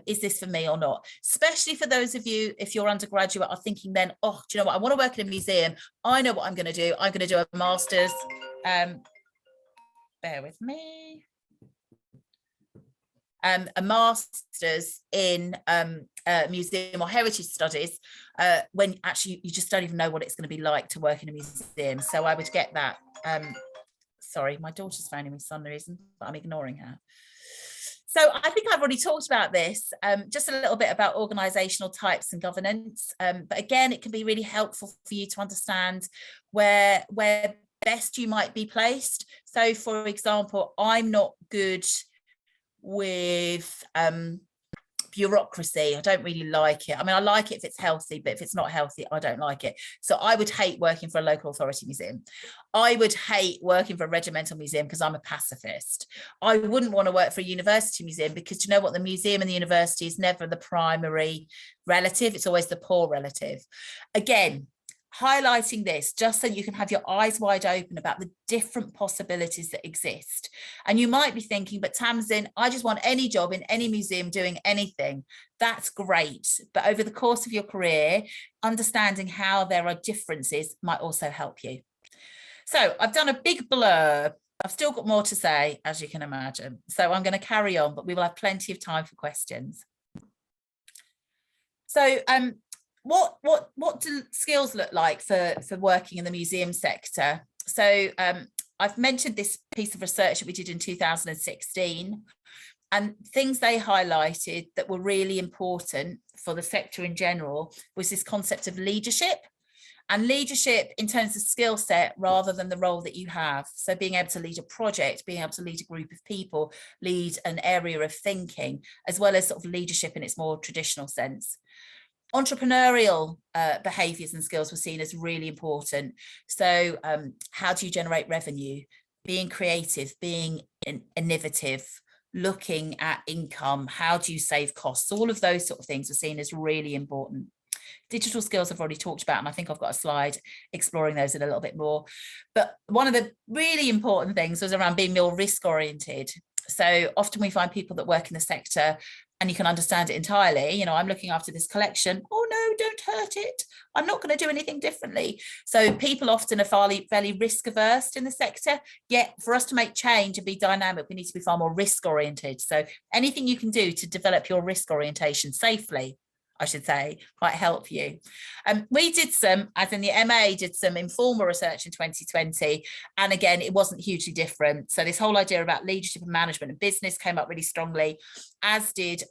S1: Is this for me or not? Especially for those of you, if you're undergraduate, are thinking then, oh, do you know what? I want to work in a museum. I know what I'm going to do. I'm going to do a master's. Bear with me. A master's in museum or heritage studies, when actually you just don't even know what it's going to be like to work in a museum. So I would get that. Sorry, my daughter's phoning me for some reason, but I'm ignoring her. So I think I've already talked about this, just a little bit about organisational types and governance. But again, it can be really helpful for you to understand where best you might be placed. So for example, I'm not good with bureaucracy. I don't really like it. I mean, I like it if it's healthy, but if it's not healthy, I don't like it. So I would hate working for a local authority museum. I would hate working for a regimental museum because I'm a pacifist. I wouldn't want to work for a university museum because, you know what, the museum and the university is never the primary relative. It's always the poor relative. Again, highlighting this just so you can have your eyes wide open about the different possibilities that exist. And you might be thinking, but Tamsin, I just want any job in any museum doing anything. That's great. But over the course of your career, understanding how there are differences might also help you. So I've done a big blurb. I've still got more to say, as you can imagine. So I'm going to carry on, but we will have plenty of time for questions. So what do skills look like for working in the museum sector? So I've mentioned this piece of research that we did in 2016. And things they highlighted that were really important for the sector in general was this concept of leadership. And leadership in terms of skill set rather than the role that you have. So being able to lead a project, being able to lead a group of people, lead an area of thinking, as well as sort of leadership in its more traditional sense. Entrepreneurial behaviours and skills were seen as really important. So how do you generate revenue? Being creative, being innovative, looking at income, how do you save costs? All of those sort of things were seen as really important. Digital skills I've already talked about, and I think I've got a slide exploring those in a little bit more. But one of the really important things was around being more risk oriented. So often we find people that work in the sector and you can understand it entirely. You know, I'm looking after this collection. Oh no, don't hurt it. I'm not going to do anything differently. So people often are fairly risk averse in the sector. Yet for us to make change and be dynamic, we need to be far more risk oriented. So anything you can do to develop your risk orientation safely, I should say, might help you. We did some, as in the MA, did some informal research in 2020. And again, it wasn't hugely different. So this whole idea about leadership and management and business came up really strongly, as did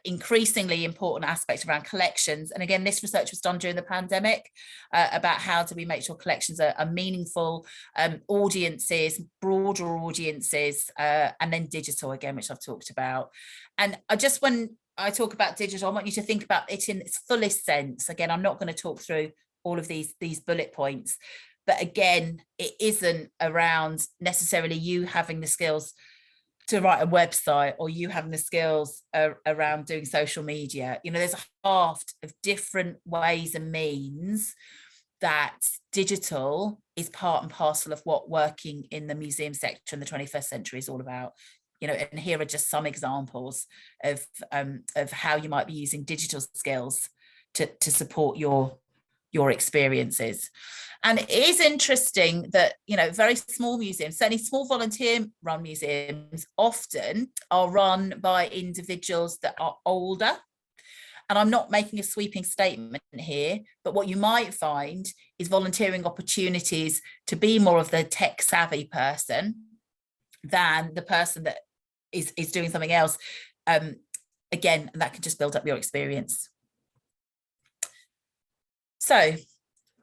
S1: increasingly important aspects around collections. And again, this research was done during the pandemic about how do we make sure collections are meaningful audiences, broader audiences, and then digital again, which I've talked about. And when I talk about digital, I want you to think about it in its fullest sense. Again, I'm not going to talk through all of these bullet points, but again, it isn't around necessarily you having the skills to write a website or you having the skills around doing social media. You know, there's a raft of different ways and means that digital is part and parcel of what working in the museum sector in the 21st century is all about. You know, and here are just some examples of how you might be using digital skills to support your experiences. And it is interesting that, you know, very small museums, certainly small volunteer-run museums, often are run by individuals that are older. And I'm not making a sweeping statement here, but what you might find is volunteering opportunities to be more of the tech-savvy person than the person that is doing something else. Again, that can just build up your experience. So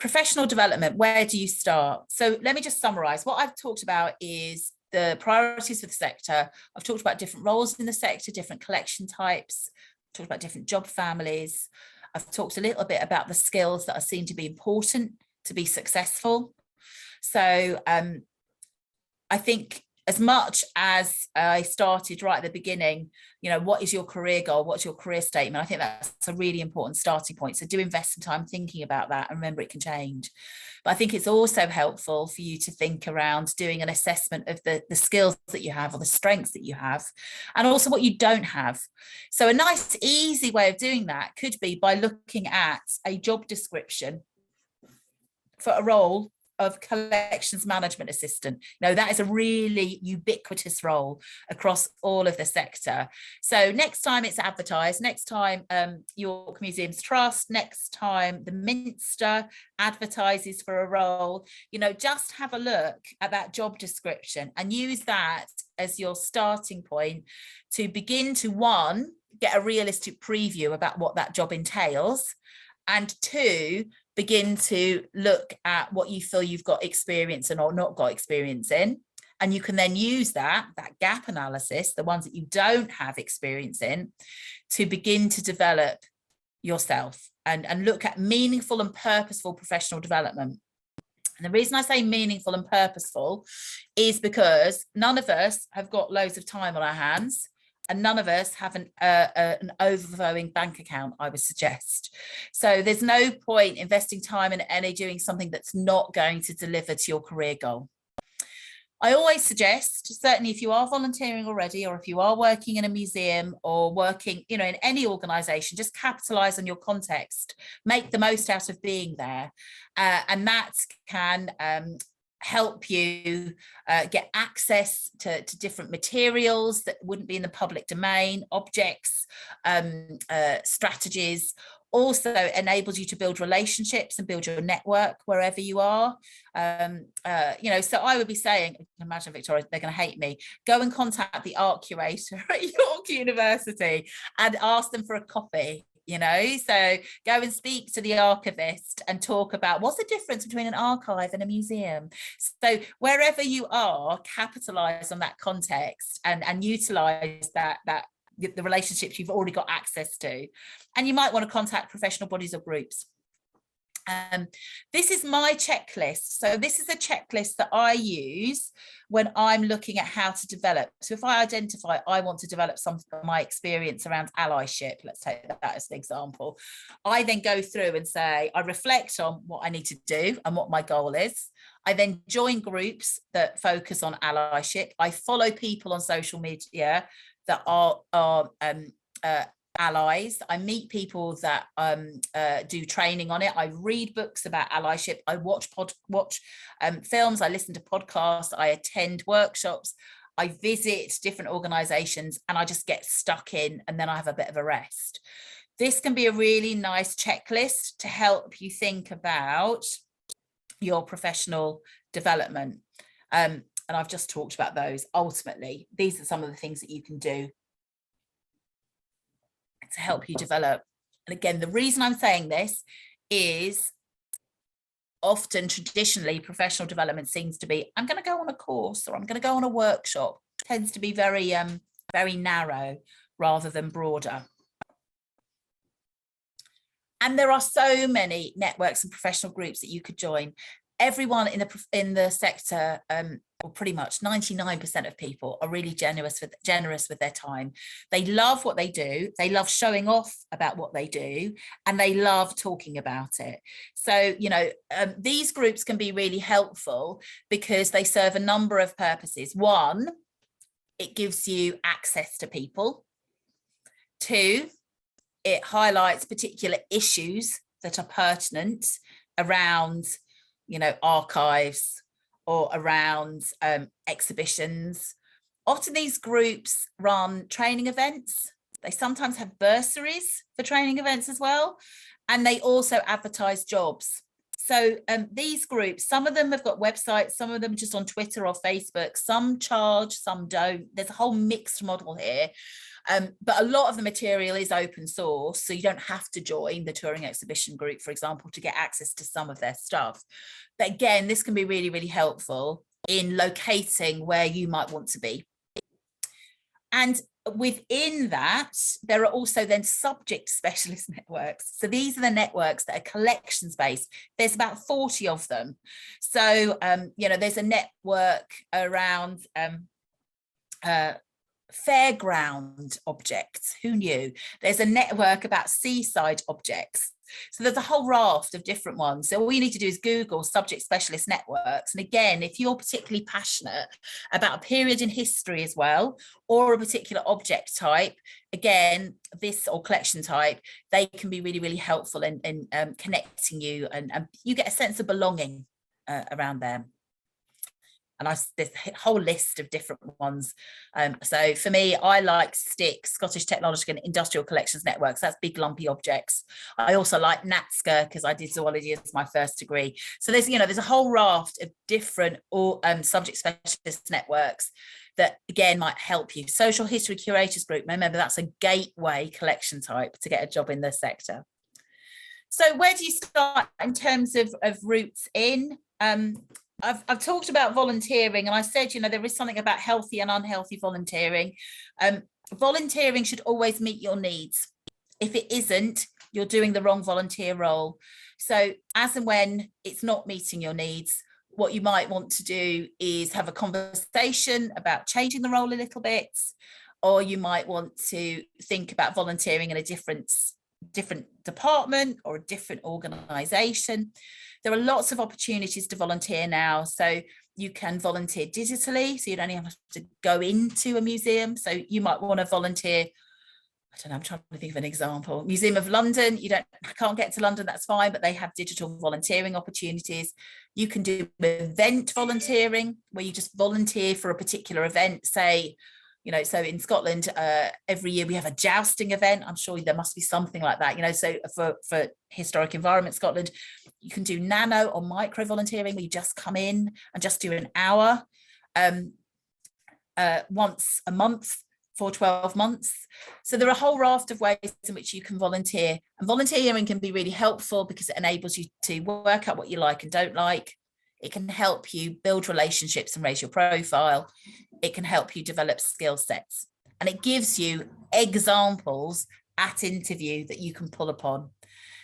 S1: professional development, where do you start? So let me just summarize. What I've talked about is the priorities for the sector. I've talked about different roles in the sector, different collection types, I've talked about different job families. I've talked a little bit about the skills that are seen to be important to be successful. So I think as much as I started right at the beginning, you know, what is your career goal? What's your career statement? I think that's a really important starting point. So do invest some time thinking about that, and remember it can change. But I think it's also helpful for you to think around doing an assessment of the skills that you have or the strengths that you have, and also what you don't have. So a nice, easy way of doing that could be by looking at a job description for a role of collections management assistant. You know, that is a really ubiquitous role across all of the sector. So next time it's advertised, next time York Museums Trust, next time the Minster advertises for a role, you know, just have a look at that job description and use that as your starting point to begin to, one, get a realistic preview about what that job entails, and two, begin to look at what you feel you've got experience in or not got experience in. And you can then use that gap analysis, the ones that you don't have experience in, to begin to develop yourself and look at meaningful and purposeful professional development. And the reason I say meaningful and purposeful is because none of us have got loads of time on our hands. And none of us have an overflowing bank account, I would suggest. So there's no point investing time and energy doing something that's not going to deliver to your career goal. I always suggest, certainly if you are volunteering already, or if you are working in a museum or working, you know, in any organisation, just capitalise on your context, make the most out of being there. And that can help you get access to different materials that wouldn't be in the public domain, objects, strategies, Also enables you to build relationships and build your network wherever you are. You know, so I would be saying, imagine Victoria, they're going to hate me, go and contact the art curator at York University and ask them for a copy. You know, so go and speak to the archivist and talk about what's the difference between an archive and a museum. So wherever you are, capitalize on that context and utilize that the relationships you've already got access to. And you might want to contact professional bodies or groups. This is my checklist. So this is a checklist that I use when I'm looking at how to develop. So if I identify I want to develop some of my experience around allyship, let's take that as an example, I then go through and say, I reflect on what I need to do and what my goal is. I then join groups that focus on allyship. I follow people on social media that are allies. I meet people that do training on it. I read books about allyship. I watch films. I listen to podcasts. I attend workshops. I visit different organizations, and I just get stuck in, and then I have a bit of a rest. This can be a really nice checklist to help you think about your professional development. And I've just talked about those. Ultimately, these are some of the things that you can do to help you develop. And again, the reason I'm saying this is often traditionally professional development seems to be, I'm going to go on a course or I'm going to go on a workshop. It tends to be very narrow rather than broader. And there are so many networks and professional groups that you could join. Everyone in the sector, or pretty much 99% of people, are really generous with their time. They love what they do. They love showing off about what they do, and they love talking about it. So, you know, these groups can be really helpful because they serve a number of purposes. One, it gives you access to people. Two, it highlights particular issues that are pertinent around, you know, archives or around exhibitions. Often these groups run training events. They sometimes have bursaries for training events as well. And they also advertise jobs. So these groups, some of them have got websites, some of them just on Twitter or Facebook, some charge, some don't. There's a whole mixed model here. But a lot of the material is open source, so you don't have to join the touring exhibition group, for example, to get access to some of their stuff. But again, this can be really, really helpful in locating where you might want to be. And within that, there are also then subject specialist networks. So these are the networks that are collections based. There's about 40 of them. So, you know, there's a network around fairground objects. Who knew? There's a network about seaside objects. So there's a whole raft of different ones. So all you need to do is Google subject specialist networks. And again, if you're particularly passionate about a period in history as well, or a particular object type, again, this or collection type, they can be really, really helpful in connecting you, and you get a sense of belonging around them. And there's a whole list of different ones. So for me, I like STIC, Scottish Technological and Industrial Collections Networks. That's big lumpy objects. I also like NATSCA because I did zoology as my first degree. So there's, you know, there's a whole raft of different subject specialist networks that again might help you. Social History Curators Group, remember that's a gateway collection type to get a job in the sector. So where do you start in terms of routes in? I've talked about volunteering, and I said, you know, there is something about healthy and unhealthy volunteering. Volunteering should always meet your needs. If it isn't, you're doing the wrong volunteer role. So as and when it's not meeting your needs, what you might want to do is have a conversation about changing the role a little bit, or you might want to think about volunteering in a different department or a different organization. There are lots of opportunities to volunteer now. So you can volunteer digitally, so you don't even have to go into a museum. So you might want to volunteer, I don't know, I'm trying to think of an example. Museum of London, can't get to London, that's fine, but they have digital volunteering opportunities. You can do event volunteering, where you just volunteer for a particular event, say, So in Scotland, every year we have a jousting event. I'm sure there must be something like that, so for Historic Environment Scotland, you can do nano or micro volunteering, where you just come in and just do an hour once a month for 12 months. So there are a whole raft of ways in which you can volunteer, and volunteering can be really helpful because it enables you to work out what you like and don't like. It can help you build relationships and raise your profile. It can help you develop skill sets, and it gives you examples at interview that you can pull upon.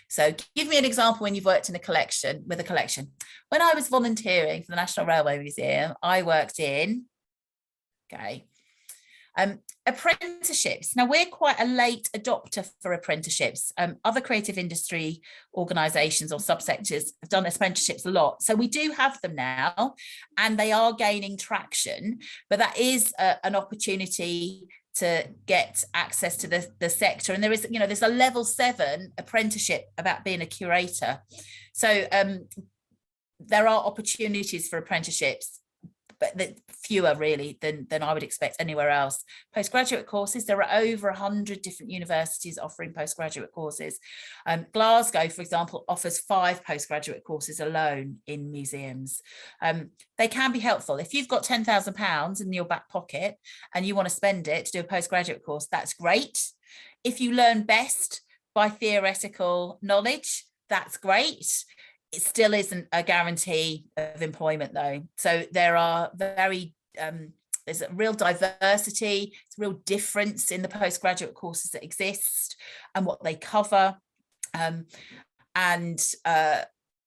S1: So give me an example when you've worked in with a collection. When I was volunteering for the National Railway Museum, I worked in, apprenticeships. Now, we're quite a late adopter for apprenticeships. Other creative industry organisations or subsectors have done apprenticeships a lot. So we do have them now, and they are gaining traction, but that is an opportunity to get access to the sector. And there is, there's a level 7 apprenticeship about being a curator. So there are opportunities for apprenticeships, but fewer really than I would expect anywhere else. Postgraduate courses, there are over 100 different universities offering postgraduate courses. Glasgow, for example, offers 5 postgraduate courses alone in museums. They can be helpful. If you've got £10,000 in your back pocket and you want to spend it to do a postgraduate course, that's great. If you learn best by theoretical knowledge, that's great. It still isn't a guarantee of employment, though. So there are there's a real diversity, it's a real difference in the postgraduate courses that exist and what they cover. And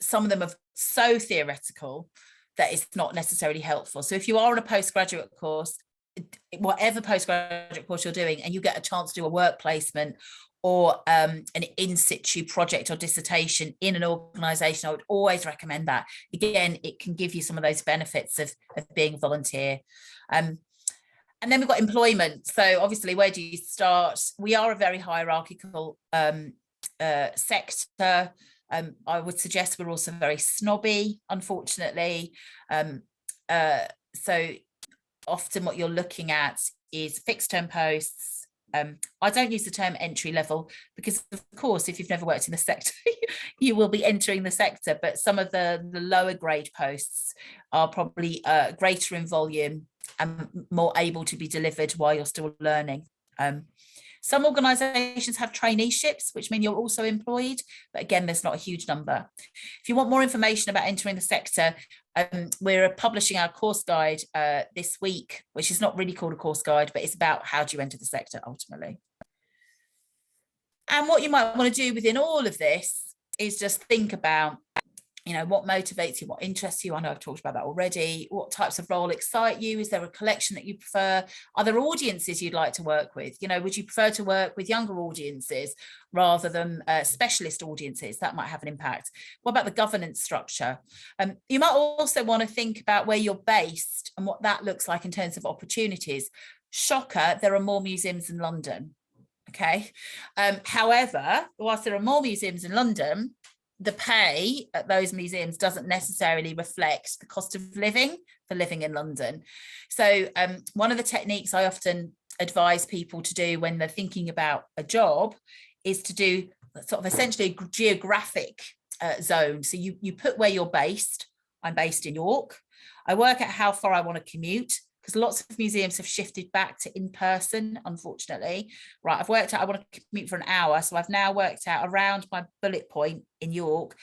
S1: some of them are so theoretical that it's not necessarily helpful. So if you are on a postgraduate course, whatever postgraduate course you're doing, and you get a chance to do a work placement or an in situ project or dissertation in an organisation, I would always recommend that. Again, it can give you some of those benefits of being a volunteer. And then we've got employment. So obviously, where do you start? We are a very hierarchical sector. I would suggest we're also very snobby, unfortunately. So often what you're looking at is fixed term posts. I don't use the term entry level because, of course, if you've never worked in the sector, you will be entering the sector. But some of the lower grade posts are probably greater in volume and more able to be delivered while you're still learning. Some organisations have traineeships, which mean you're also employed, but again, there's not a huge number. If you want more information about entering the sector, we're publishing our course guide this week, which is not really called a course guide, but it's about how do you enter the sector ultimately. And what you might want to do within all of this is just think about, what motivates you, what interests you. I know I've talked about that already. What types of role excite you? Is there a collection that you prefer? Are there audiences you'd like to work with? Would you prefer to work with younger audiences rather than specialist audiences? That might have an impact. What about the governance structure? You might also want to think about where you're based and what that looks like in terms of opportunities. Shocker, there are more museums in London. Okay. However, whilst there are more museums in London, the pay at those museums doesn't necessarily reflect the cost of living for living in London. So one of the techniques I often advise people to do when they're thinking about a job is to do sort of essentially a geographic zone. So you put where you're based. I'm based in York. I work out how far I want to commute, because lots of museums have shifted back to in-person, unfortunately. Right, I've worked out I want to commute for an hour, so I've now worked out around my bullet point in York.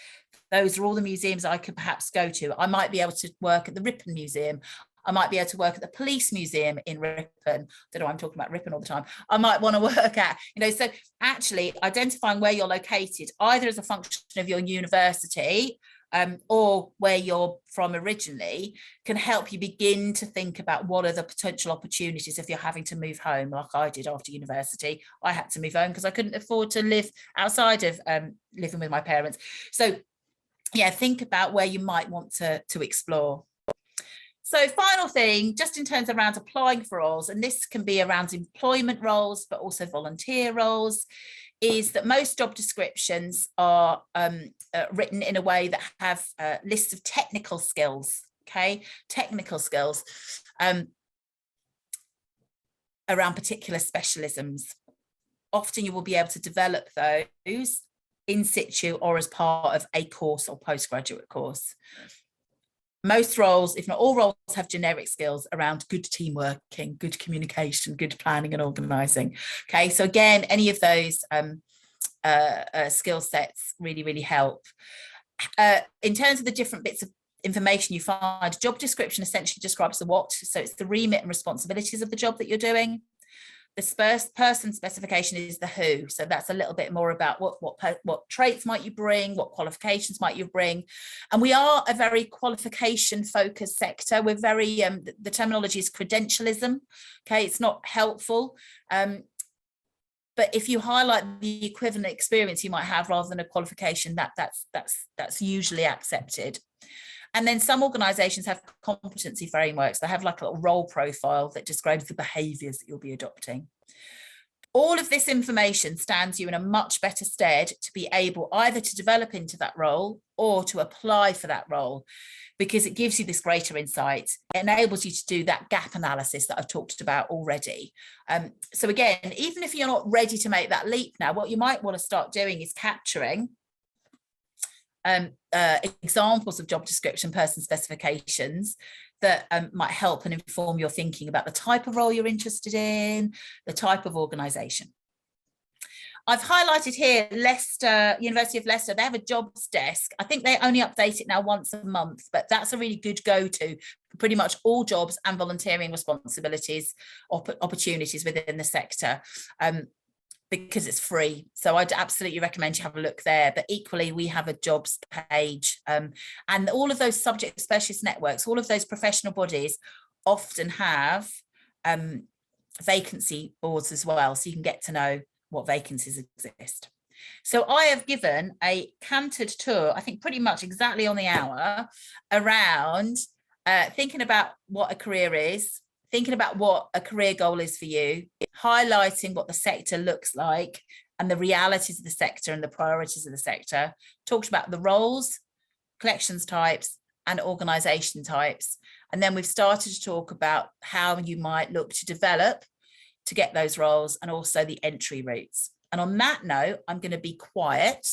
S1: Those are all the museums I could perhaps go to. I might be able to work at the Ripon Museum. I might be able to work at the Police Museum in Ripon. Don't know why I'm talking about Ripon all the time. I might want to work at, so actually identifying where you're located, either as a function of your university, or where you're from originally, can help you begin to think about what are the potential opportunities if you're having to move home, like I did after university. I had to move home because I couldn't afford to live outside of living with my parents. So yeah, think about where you might want to explore. So final thing, just in terms of around applying for roles, and this can be around employment roles, but also volunteer roles, is that most job descriptions are written in a way that have lists of technical skills, okay? Technical skills. around particular specialisms. Often you will be able to develop those in situ or as part of a course or postgraduate course. Most roles, if not all roles, have generic skills around good team working, good communication, good planning and organising. Okay, so again, any of those skill sets really help. In terms of the different bits of information you find, job description essentially describes the what, so it's the remit and responsibilities of the job that you're doing. The person specification is the who, so that's a little bit more about what traits might you bring, what qualifications might you bring. And we are a very qualification focused sector. We're very the terminology is credentialism. Okay, it's not helpful, but if you highlight the equivalent experience you might have rather than a qualification, that's usually accepted. And then some organisations have competency frameworks. They have like a little role profile that describes the behaviours that you'll be adopting. All of this information stands you in a much better stead to be able either to develop into that role or to apply for that role, because it gives you this greater insight. It enables you to do that gap analysis that I've talked about already. So again, even if you're not ready to make that leap now, what you might want to start doing is capturing examples of job description, person specifications that might help and inform your thinking about the type of role you're interested in, the type of organisation. I've highlighted here Leicester, University of Leicester. They have a jobs desk. I think they only update it now once a month, but that's a really good go-to for pretty much all jobs and volunteering responsibilities or opportunities within the sector. Because it's free. So I'd absolutely recommend you have a look there. But equally, we have a jobs page, and all of those subject specialist networks, all of those professional bodies often have vacancy boards as well. So you can get to know what vacancies exist. So I have given a cantered tour, I think pretty much exactly on the hour, around thinking about what a career is, thinking about what a career goal is for you, highlighting what the sector looks like and the realities of the sector and the priorities of the sector, talked about the roles, collections types and organisation types. And then we've started to talk about how you might look to develop to get those roles and also the entry routes. And on that note, I'm going to be quiet.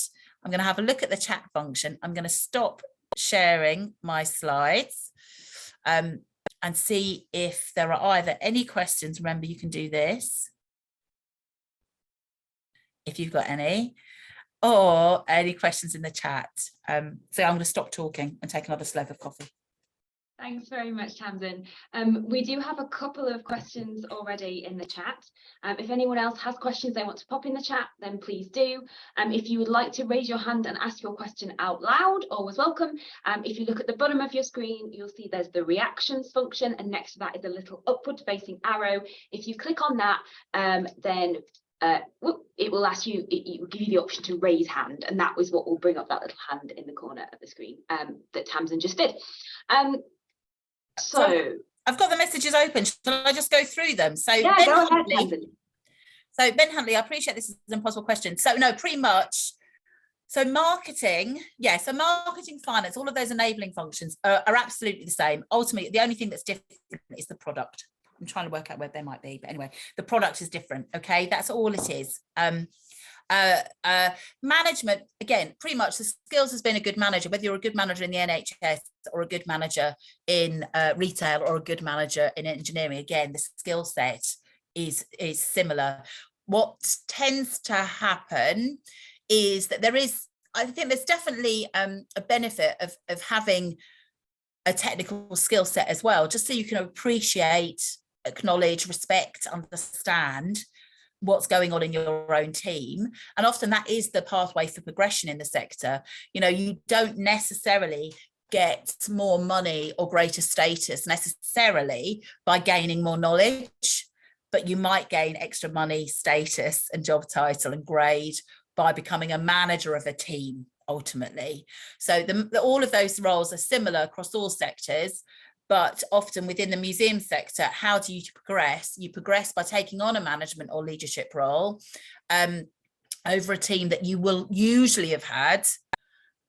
S1: I'm going to have a look at the chat function. I'm going to stop sharing my slides. And see if there are either any questions. Remember, you can do this if you've got any, or any questions in the chat. So I'm going to stop talking and take another slug of coffee.
S2: Thanks very much, Tamsin. We do have a couple of questions already in the chat. If anyone else has questions they want to pop in the chat, then please do. If you would like to raise your hand and ask your question out loud, always welcome. If you look at the bottom of your screen, you'll see there's the reactions function, and next to that is a little upward facing arrow. If you click on that, then it will ask you, it will give you the option to raise hand, and that was what will bring up that little hand in the corner of the screen that Tamsin just did. So
S1: I've got the messages open. Shall I just go through them? So
S2: yeah,
S1: Ben
S2: go
S1: Huntley,
S2: ahead, Tamsin.
S1: So Ben Huntley, I appreciate this is an impossible question. So no, pretty much. So marketing, yeah, so marketing, finance, all of those enabling functions are absolutely the same. Ultimately, the only thing that's different is the product. I'm trying to work out where they might be, but anyway, the product is different. Okay, that's all it is. Management, again, pretty much the skills has been a good manager, whether you're a good manager in the NHS or a good manager in retail or a good manager in engineering. Again, the skill set is similar. What tends to happen is that I think there's definitely a benefit of having a technical skill set as well, just so you can appreciate, acknowledge, respect, understand what's going on in your own team. And often that is the pathway for progression in the sector. You know, you don't necessarily get more money or greater status necessarily by gaining more knowledge, but you might gain extra money, status and job title and grade by becoming a manager of a team ultimately. So all of those roles are similar across all sectors. But often within the museum sector, how do you progress? You progress by taking on a management or leadership role over a team that you will usually have had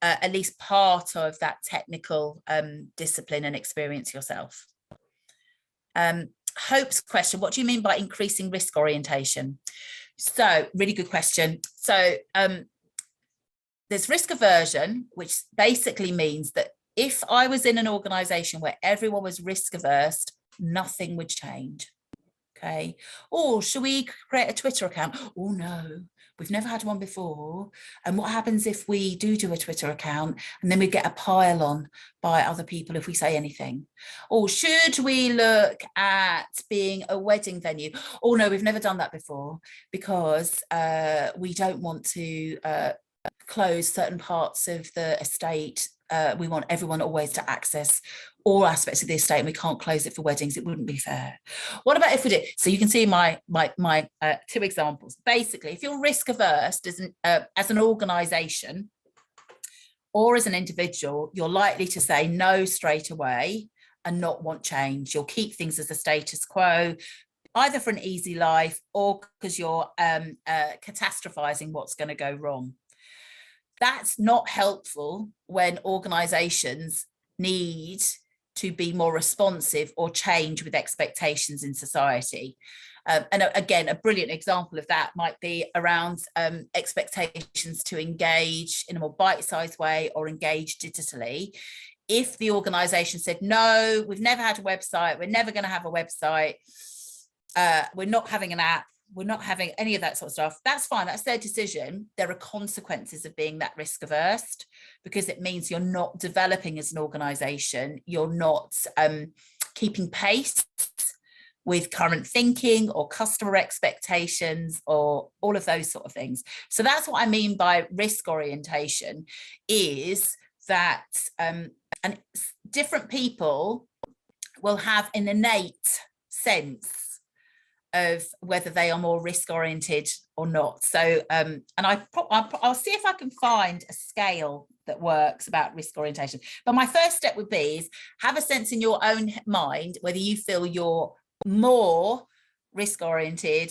S1: at least part of that technical discipline and experience yourself. Hope's question, what do you mean by increasing risk orientation? So really good question. So there's risk aversion, which basically means that if I was in an organization where everyone was risk averse, nothing would change. Okay. Or should we create a Twitter account? Oh no, we've never had one before. And what happens if we do a Twitter account and then we get a pile on by other people if we say anything? Or should we look at being a wedding venue? Oh no, we've never done that before because we don't want to close certain parts of the estate. We want everyone always to access all aspects of the estate, and we can't close it for weddings. It wouldn't be fair. What about if we did? So you can see my two examples. Basically, if you're risk averse as an organisation or as an individual, you're likely to say no straight away and not want change. You'll keep things as a status quo, either for an easy life or because you're catastrophizing what's going to go wrong. That's not helpful when organizations need to be more responsive or change with expectations in society. And again, a brilliant example of that might be around expectations to engage in a more bite-sized way or engage digitally. If the organization said, no, we've never had a website, we're never going to have a website, we're not having an app, we're not having any of that sort of stuff, that's fine, that's their decision. There are consequences of being that risk averse because it means you're not developing as an organization, you're not keeping pace with current thinking or customer expectations or all of those sort of things. So that's what I mean by risk orientation, is that and different people will have an innate sense of whether they are more risk oriented or not. So and I'll see if I can find a scale that works about risk orientation. But my first step would be is have a sense in your own mind whether you feel you're more risk oriented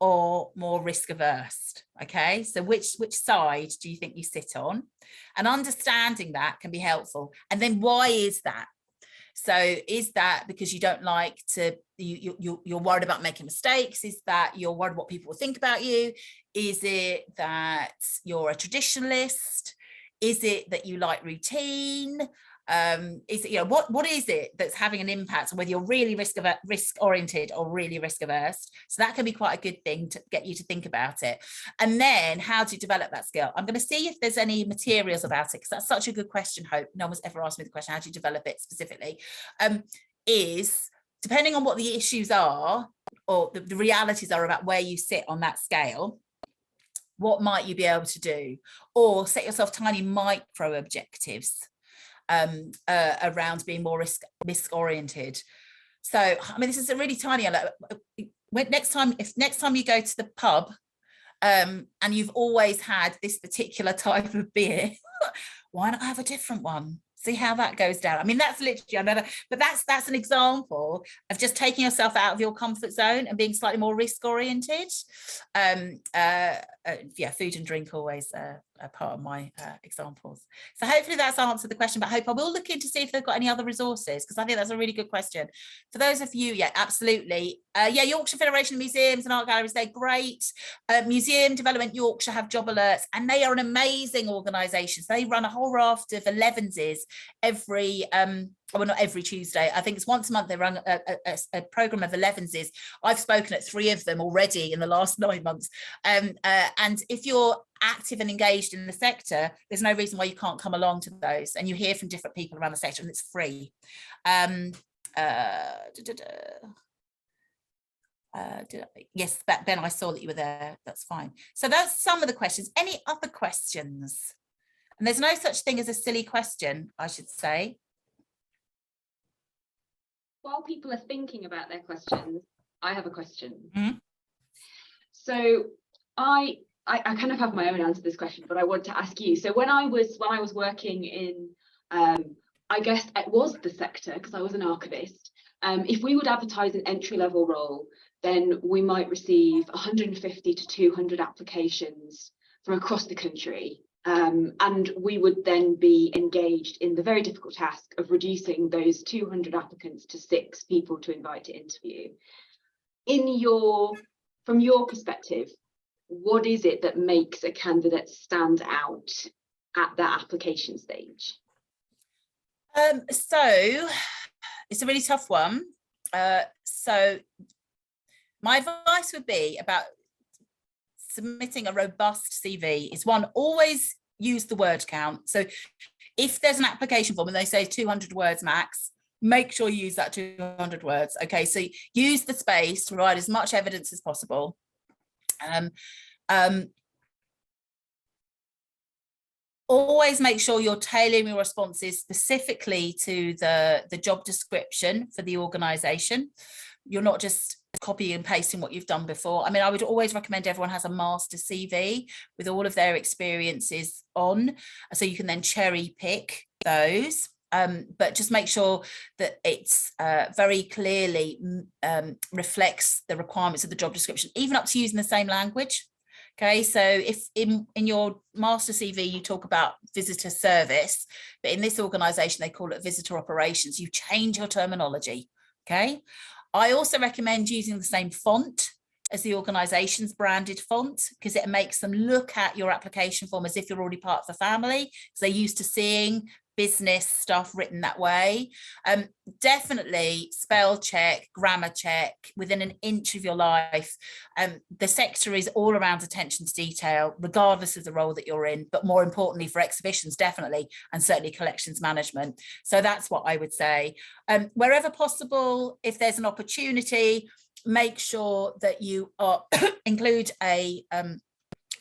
S1: or more risk averse. Okay, so which side do you think you sit on? And understanding that can be helpful. And then why is that? So is that because you don't like to, you're worried about making mistakes? Is that you're worried what people will think about you? Is it that you're a traditionalist? Is it that you like routine? Is it, you know, what is it that's having an impact on whether you're really risk oriented or really risk averse? So that can be quite a good thing to get you to think about it. And then how do you develop that skill? I'm going to see if there's any materials about it, because that's such a good question. Hope no one's ever asked me the question, how do you develop it specifically? Is depending on what the issues are or the realities are about where you sit on that scale, what might you be able to do? Or set yourself tiny micro objectives around being more risk oriented. So I mean, this is a really tiny, next time you go to the pub and you've always had this particular type of beer, why not have a different one? See how that goes down. I mean, that's literally another, but that's an example of just taking yourself out of your comfort zone and being slightly more risk oriented. Yeah, food and drink always a part of my examples. So hopefully that's answered the question, but I hope I will look in to see if they've got any other resources, because I think that's a really good question. For those of you, yeah, absolutely. Yeah, Yorkshire Federation of Museums and Art Galleries, they're great. Museum Development Yorkshire have job alerts, and they are an amazing organisation. So they run a whole raft of 11s every well, not every Tuesday, I think it's once a month. They run a program of 11s. I've spoken at 3 of them already in the last 9 months. And if you're active and engaged in the sector, there's no reason why you can't come along to those. And you hear from different people around the sector, and it's free. Yes, Ben, I saw that you were there. That's fine. So that's some of the questions. Any other questions? And there's no such thing as a silly question, I should say.
S2: While people are thinking about their questions, I have a question.
S1: Mm-hmm.
S2: So I kind of have my own answer to this question, but I want to ask you. So when I was working in, I guess it was the sector, because I was an archivist. If we would advertise an entry-level role, then we might receive 150 to 200 applications from across the country. And we would then be engaged in the very difficult task of reducing those 200 applicants to 6 people to invite to interview. From your perspective, what is it that makes a candidate stand out at that application stage?
S1: So it's a really tough one. So my advice would be about submitting a robust CV is one, always use the word count. So if there's an application form and they say 200 words max, make sure you use that 200 words. Okay, so use the space to provide as much evidence as possible. Always make sure you're tailoring your responses specifically to the job description for the organization. You're not just copying and pasting what you've done before. I mean, I would always recommend everyone has a master CV with all of their experiences on, so you can then cherry pick those. But just make sure that it's very clearly reflects the requirements of the job description, even up to using the same language. Okay, so if in your master CV you talk about visitor service, but in this organisation they call it visitor operations, you change your terminology. Okay, I also recommend using the same font as the organisation's branded font, because it makes them look at your application form as if you're already part of the family, because they're used to seeing business stuff written that way. Definitely spell check, grammar check within an inch of your life. The sector is all around attention to detail, regardless of the role that you're in, but more importantly for exhibitions, definitely, and certainly collections management. So that's what I would say. Wherever possible, if there's an opportunity, make sure that you are include a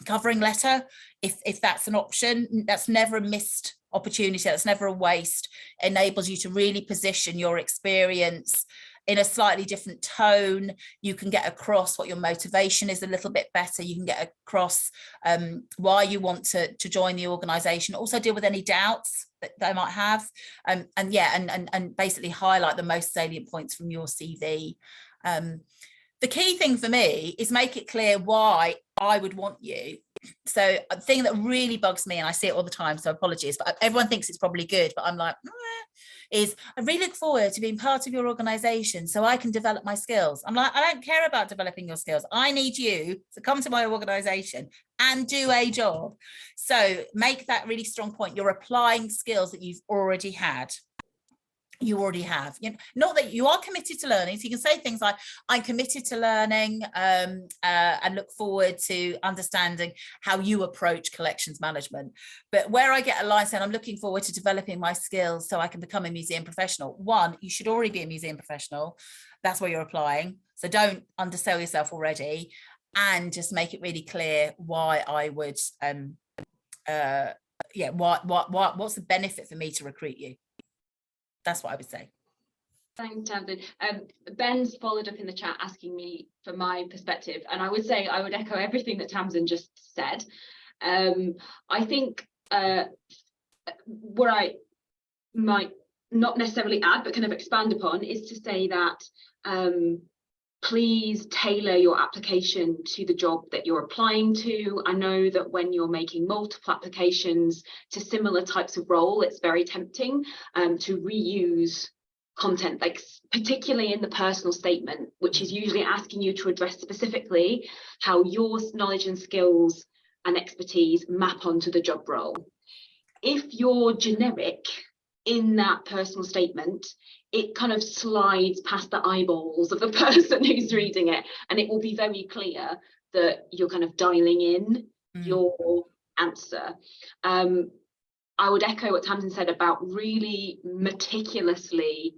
S1: covering letter if that's an option. That's never a missed opportunity, that's never a waste. It enables you to really position your experience in a slightly different tone. You can get across what your motivation is a little bit better. You can get across why you want to join the organisation. Also deal with any doubts that they might have, and basically highlight the most salient points from your CV. The key thing for me is make it clear why I would want you. So a thing that really bugs me, and I see it all the time, so apologies, but everyone thinks it's probably good, but I'm like, is I really look forward to being part of your organisation so I can develop my skills. I'm like, I don't care about developing your skills. I need you to come to my organisation and do a job. So make that really strong point. You're applying skills that you've already had. You already have, you know, not that you are committed to learning. So you can say things like, I'm committed to learning and look forward to understanding how you approach collections management. But where I get a line saying, I'm looking forward to developing my skills so I can become a museum professional. One, you should already be a museum professional. That's where you're applying. So don't undersell yourself already, and just make it really clear why I would, what's the benefit for me to recruit you? That's what I would say.
S2: Thanks, Tamsin. Ben's followed up in the chat asking me for my perspective, and I would say I would echo everything that Tamsin just said. I think what I might not necessarily add, but kind of expand upon, is to say that please tailor your application to the job that you're applying to. I know that when you're making multiple applications to similar types of role, it's very tempting to reuse content, like particularly in the personal statement, which is usually asking you to address specifically how your knowledge and skills and expertise map onto the job role. If you're generic in that personal statement, it kind of slides past the eyeballs of the person who's reading it, and it will be very clear that you're kind of dialing in your answer. I would echo what Tamsin said about really meticulously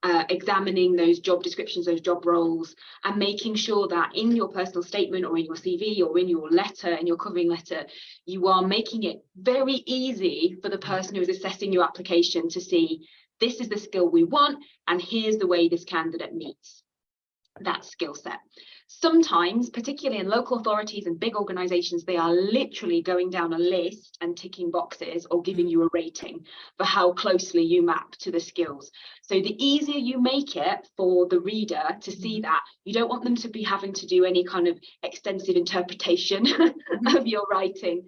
S2: examining those job descriptions, those job roles, and making sure that in your personal statement or in your CV or in your letter, in your covering letter, you are making it very easy for the person who is assessing your application to see, this is the skill we want, and here's the way this candidate meets that skill set. Sometimes, particularly in local authorities and big organisations, they are literally going down a list and ticking boxes or giving you a rating for how closely you map to the skills. So the easier you make it for the reader to see that, you don't want them to be having to do any kind of extensive interpretation of your writing.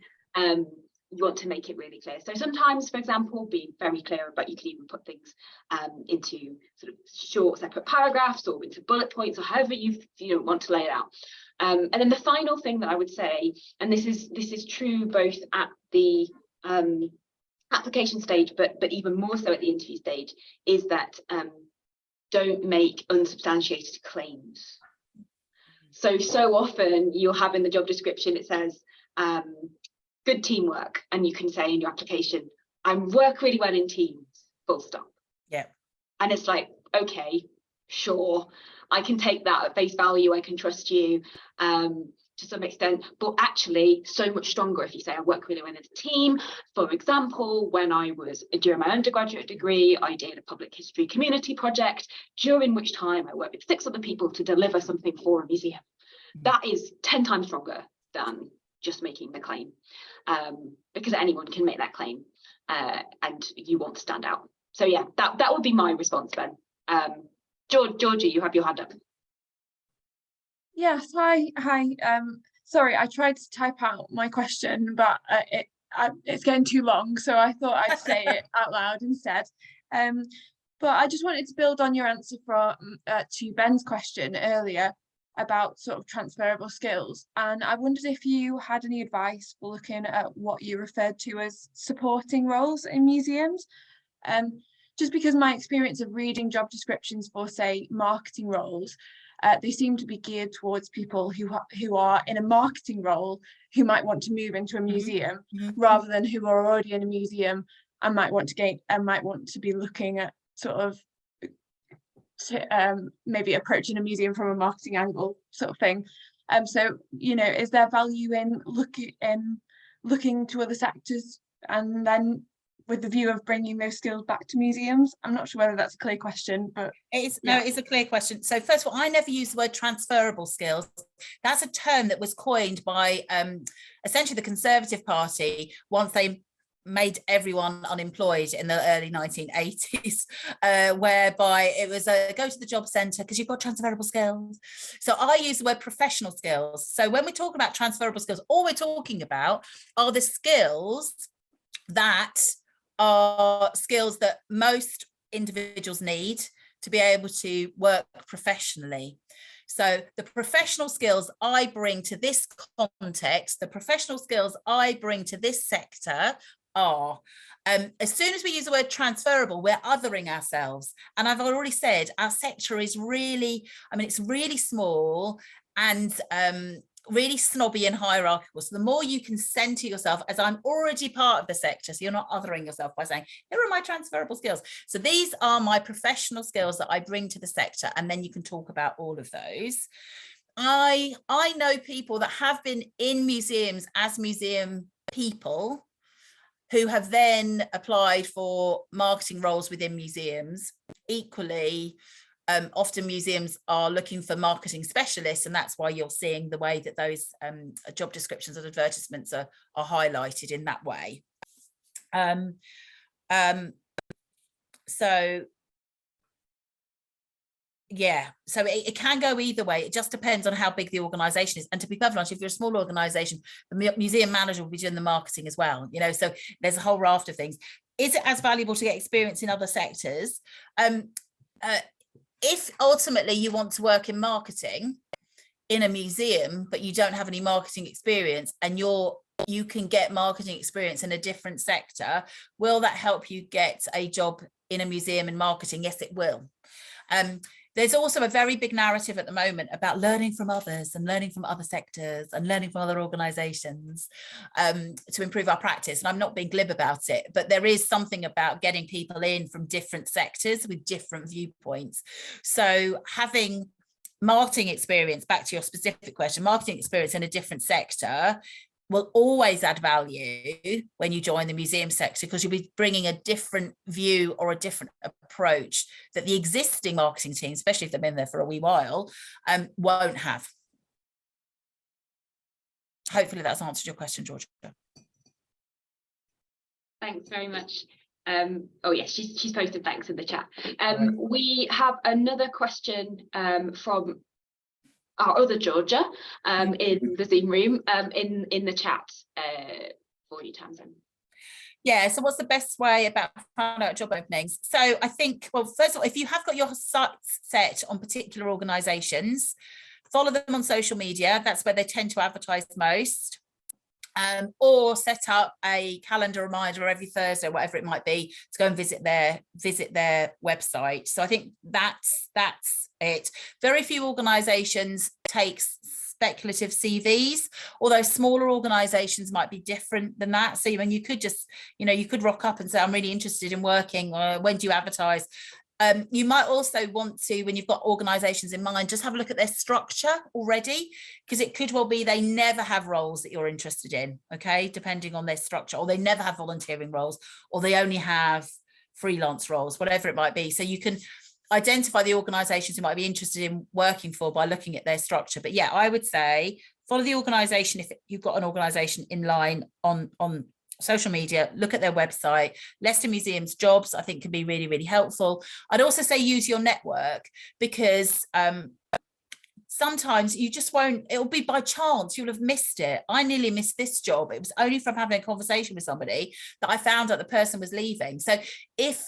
S2: you want to make it really clear. So sometimes, for example, being very clear about, you can even put things into sort of short separate paragraphs or into bullet points, or however you want to lay it out. And then the final thing that I would say, and this is true both at the application stage, but even more so at the interview stage, is that don't make unsubstantiated claims. So often you'll have in the job description, it says good teamwork, and you can say in your application, I work really well in teams, full stop.
S1: Yeah.
S2: And it's like, okay, sure, I can take that at face value, I can trust you to some extent, but actually so much stronger if you say I work really well in a team. For example, when I was during my undergraduate degree, I did a public history community project, during which time I worked with 6 other people to deliver something for a museum. That is 10 times stronger than just making the claim, because anyone can make that claim, and you want to stand out. So yeah, that would be my response, Ben. Georgie, you have your hand up.
S3: Yes, hi. Sorry, I tried to type out my question, but it's getting too long, so I thought I'd say it out loud instead. But I just wanted to build on your answer to Ben's question earlier about sort of transferable skills, and I wondered if you had any advice for looking at what you referred to as supporting roles in museums. Just because my experience of reading job descriptions for, say, marketing roles, they seem to be geared towards people who are in a marketing role who might want to move into a museum, rather than who are already in a museum and might want to be looking at sort of maybe approaching a museum from a marketing angle, sort of thing. So is there value in looking to other sectors and then with the view of bringing those skills back to museums? I'm not sure whether that's a clear question, but
S1: it's a clear question. So first of all, I never use the word transferable skills. That's a term that was coined by essentially the Conservative Party once they made everyone unemployed in the early 1980s, whereby it was go to the job centre because you've got transferable skills. So I use the word professional skills. So when we talk about transferable skills, all we're talking about are the skills that are skills that most individuals need to be able to work professionally. So the professional skills I bring to this context, the professional skills I bring to this sector are, as soon as we use the word transferable, we're othering ourselves. And I've already said, our sector is really, it's really small and really snobby and hierarchical. So the more you can center yourself as I'm already part of the sector, so you're not othering yourself by saying, here are my transferable skills. So these are my professional skills that I bring to the sector. And then you can talk about all of those. I know people that have been in museums as museum people who have then applied for marketing roles within museums. Equally, often museums are looking for marketing specialists, and that's why you're seeing the way that those job descriptions and advertisements are highlighted in that way. So yeah, so it can go either way. It just depends on how big the organisation is. And to be perfectly honest, if you're a small organisation, the museum manager will be doing the marketing as well. So there's a whole raft of things. Is it as valuable to get experience in other sectors? If ultimately you want to work in marketing in a museum, but you don't have any marketing experience, and you can get marketing experience in a different sector, will that help you get a job in a museum in marketing? Yes, it will. There's also a very big narrative at the moment about learning from others and learning from other sectors and learning from other organisations to improve our practice. And I'm not being glib about it, but there is something about getting people in from different sectors with different viewpoints. So having marketing experience, back to your specific question, marketing experience in a different sector will always add value when you join the museum sector, because you'll be bringing a different view or a different approach that the existing marketing team, especially if they've been there for a wee while, won't have. Hopefully that's answered your question, Georgia.
S2: Thanks very much. Oh yes, she's posted thanks in the chat. We have another question from our other Georgia in the Zoom room in the chat for you, Tamsin.
S1: Yeah, so what's the best way about finding out job openings? So I think, well, first of all, if you have got your sights set on particular organisations, follow them on social media. That's where they tend to advertise most. Or set up a calendar reminder every Thursday, whatever it might be, to go and visit their website. So I think that's it. Very few organisations take speculative CVs, although smaller organisations might be different than that. So when you could just, you could rock up and say, I'm really interested in working, or when do you advertise? You might also want to, when you've got organisations in mind, just have a look at their structure already, because it could well be they never have roles that you're interested in, okay, depending on their structure, or they never have volunteering roles, or they only have freelance roles, whatever it might be. So you can identify the organisations you might be interested in working for by looking at their structure. But yeah, I would say follow the organisation if you've got an organisation in line on social media, look at their website. Leicester Museum's jobs, I think, can be really, really helpful. I'd also say use your network, because sometimes you just won't, it'll be by chance, you'll have missed it. I nearly missed this job. It was only from having a conversation with somebody that I found out the person was leaving. So if,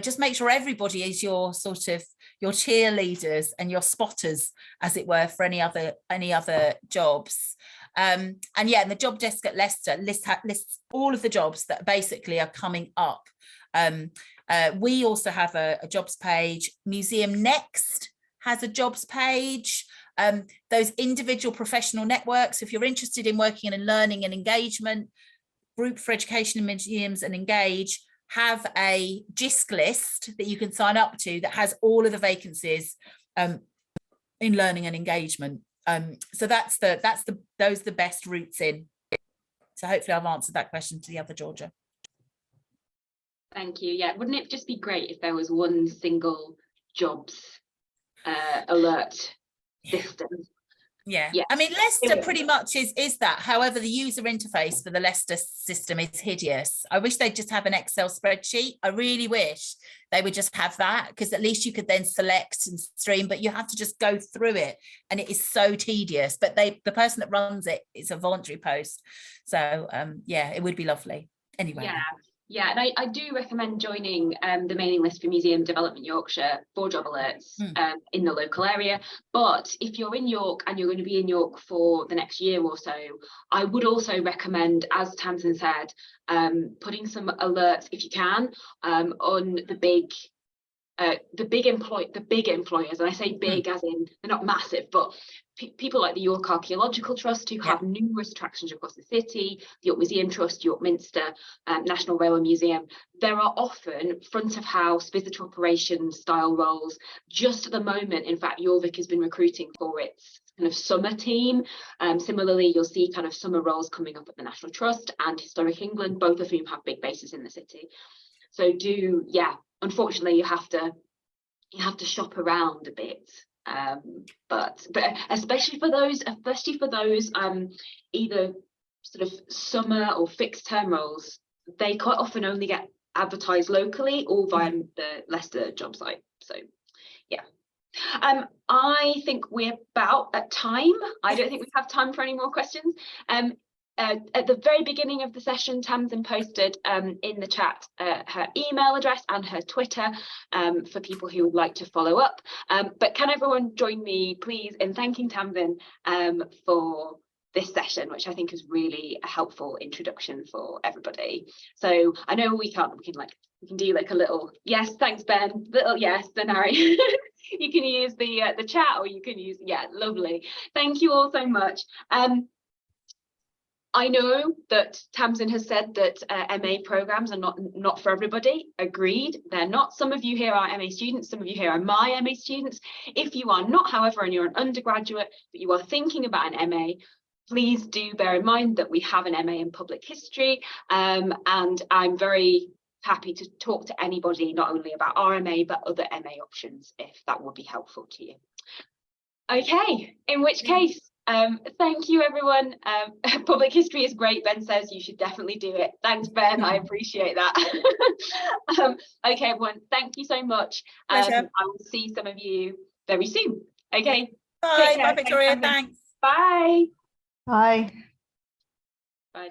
S1: just make sure everybody is your sort of your cheerleaders and your spotters, as it were, for any other jobs. And yeah, and the job desk at Leicester lists all of the jobs that basically are coming up. We also have a jobs page. Museum Next has a jobs page. Those individual professional networks, if you're interested in working in learning and engagement, Group for Education in Museums and Engage have a GISC list that you can sign up to that has all of the vacancies in learning and engagement. So those are the best routes in. So hopefully I've answered that question to the other Georgia.
S2: Thank you. Yeah, wouldn't it just be great if there was one single jobs alert system?
S1: Yeah. I mean, Leicester pretty much is that. However, the user interface for the Leicester system is hideous. I wish they'd just have an Excel spreadsheet. I really wish they would just have that, because at least you could then select and stream, but you have to just go through it, and it is so tedious. But the person that runs it is a voluntary post. So yeah, it would be lovely. Anyway.
S2: Yeah, and I do recommend joining the mailing list for Museum Development Yorkshire for job alerts in the local area. But if you're in York and you're going to be in York for the next year or so, I would also recommend, as Tamsin said, putting some alerts, if you can, on the big employers, and I say big as in they're not massive, but people like the York Archaeological Trust, who have numerous attractions across the city, the York Museum Trust, York Minster, National Railway Museum. There are often front of house visitor operations style roles. Just at the moment, in fact, Jorvik has been recruiting for its kind of summer team. Similarly, you'll see kind of summer roles coming up at the National Trust and Historic England, both of whom have big bases in the city. So unfortunately, you have to shop around a bit, but especially for those either sort of summer or fixed term roles, they quite often only get advertised locally or via the Leicester job site. So yeah, I think we're about at time. I don't think we have time for any more questions. At the very beginning of the session, Tamsin posted in the chat her email address and her Twitter for people who would like to follow up. But can everyone join me, please, in thanking Tamsin for this session, which I think is really a helpful introduction for everybody. So I know we can do like a little yes, thanks Ben, little yes, then Harry. You can use the chat, or you can use lovely. Thank you all so much. I know that Tamsin has said that MA programs are not for everybody. Agreed, they're not. Some of you here are MA students, some of you here are my MA students. If you are not, however, and you're an undergraduate, but you are thinking about an MA, please do bear in mind that we have an MA in public history, and I'm very happy to talk to anybody, not only about our MA, but other MA options, if that would be helpful to you. Okay, in which case, thank you everyone. Public history is great. Ben says you should definitely do it. Thanks Ben, I appreciate that. Okay everyone, thank you so much. I will see some of you very soon. Okay,
S1: bye. Bye Victoria. Thanks.
S2: Bye.
S4: Bye.
S2: Bye.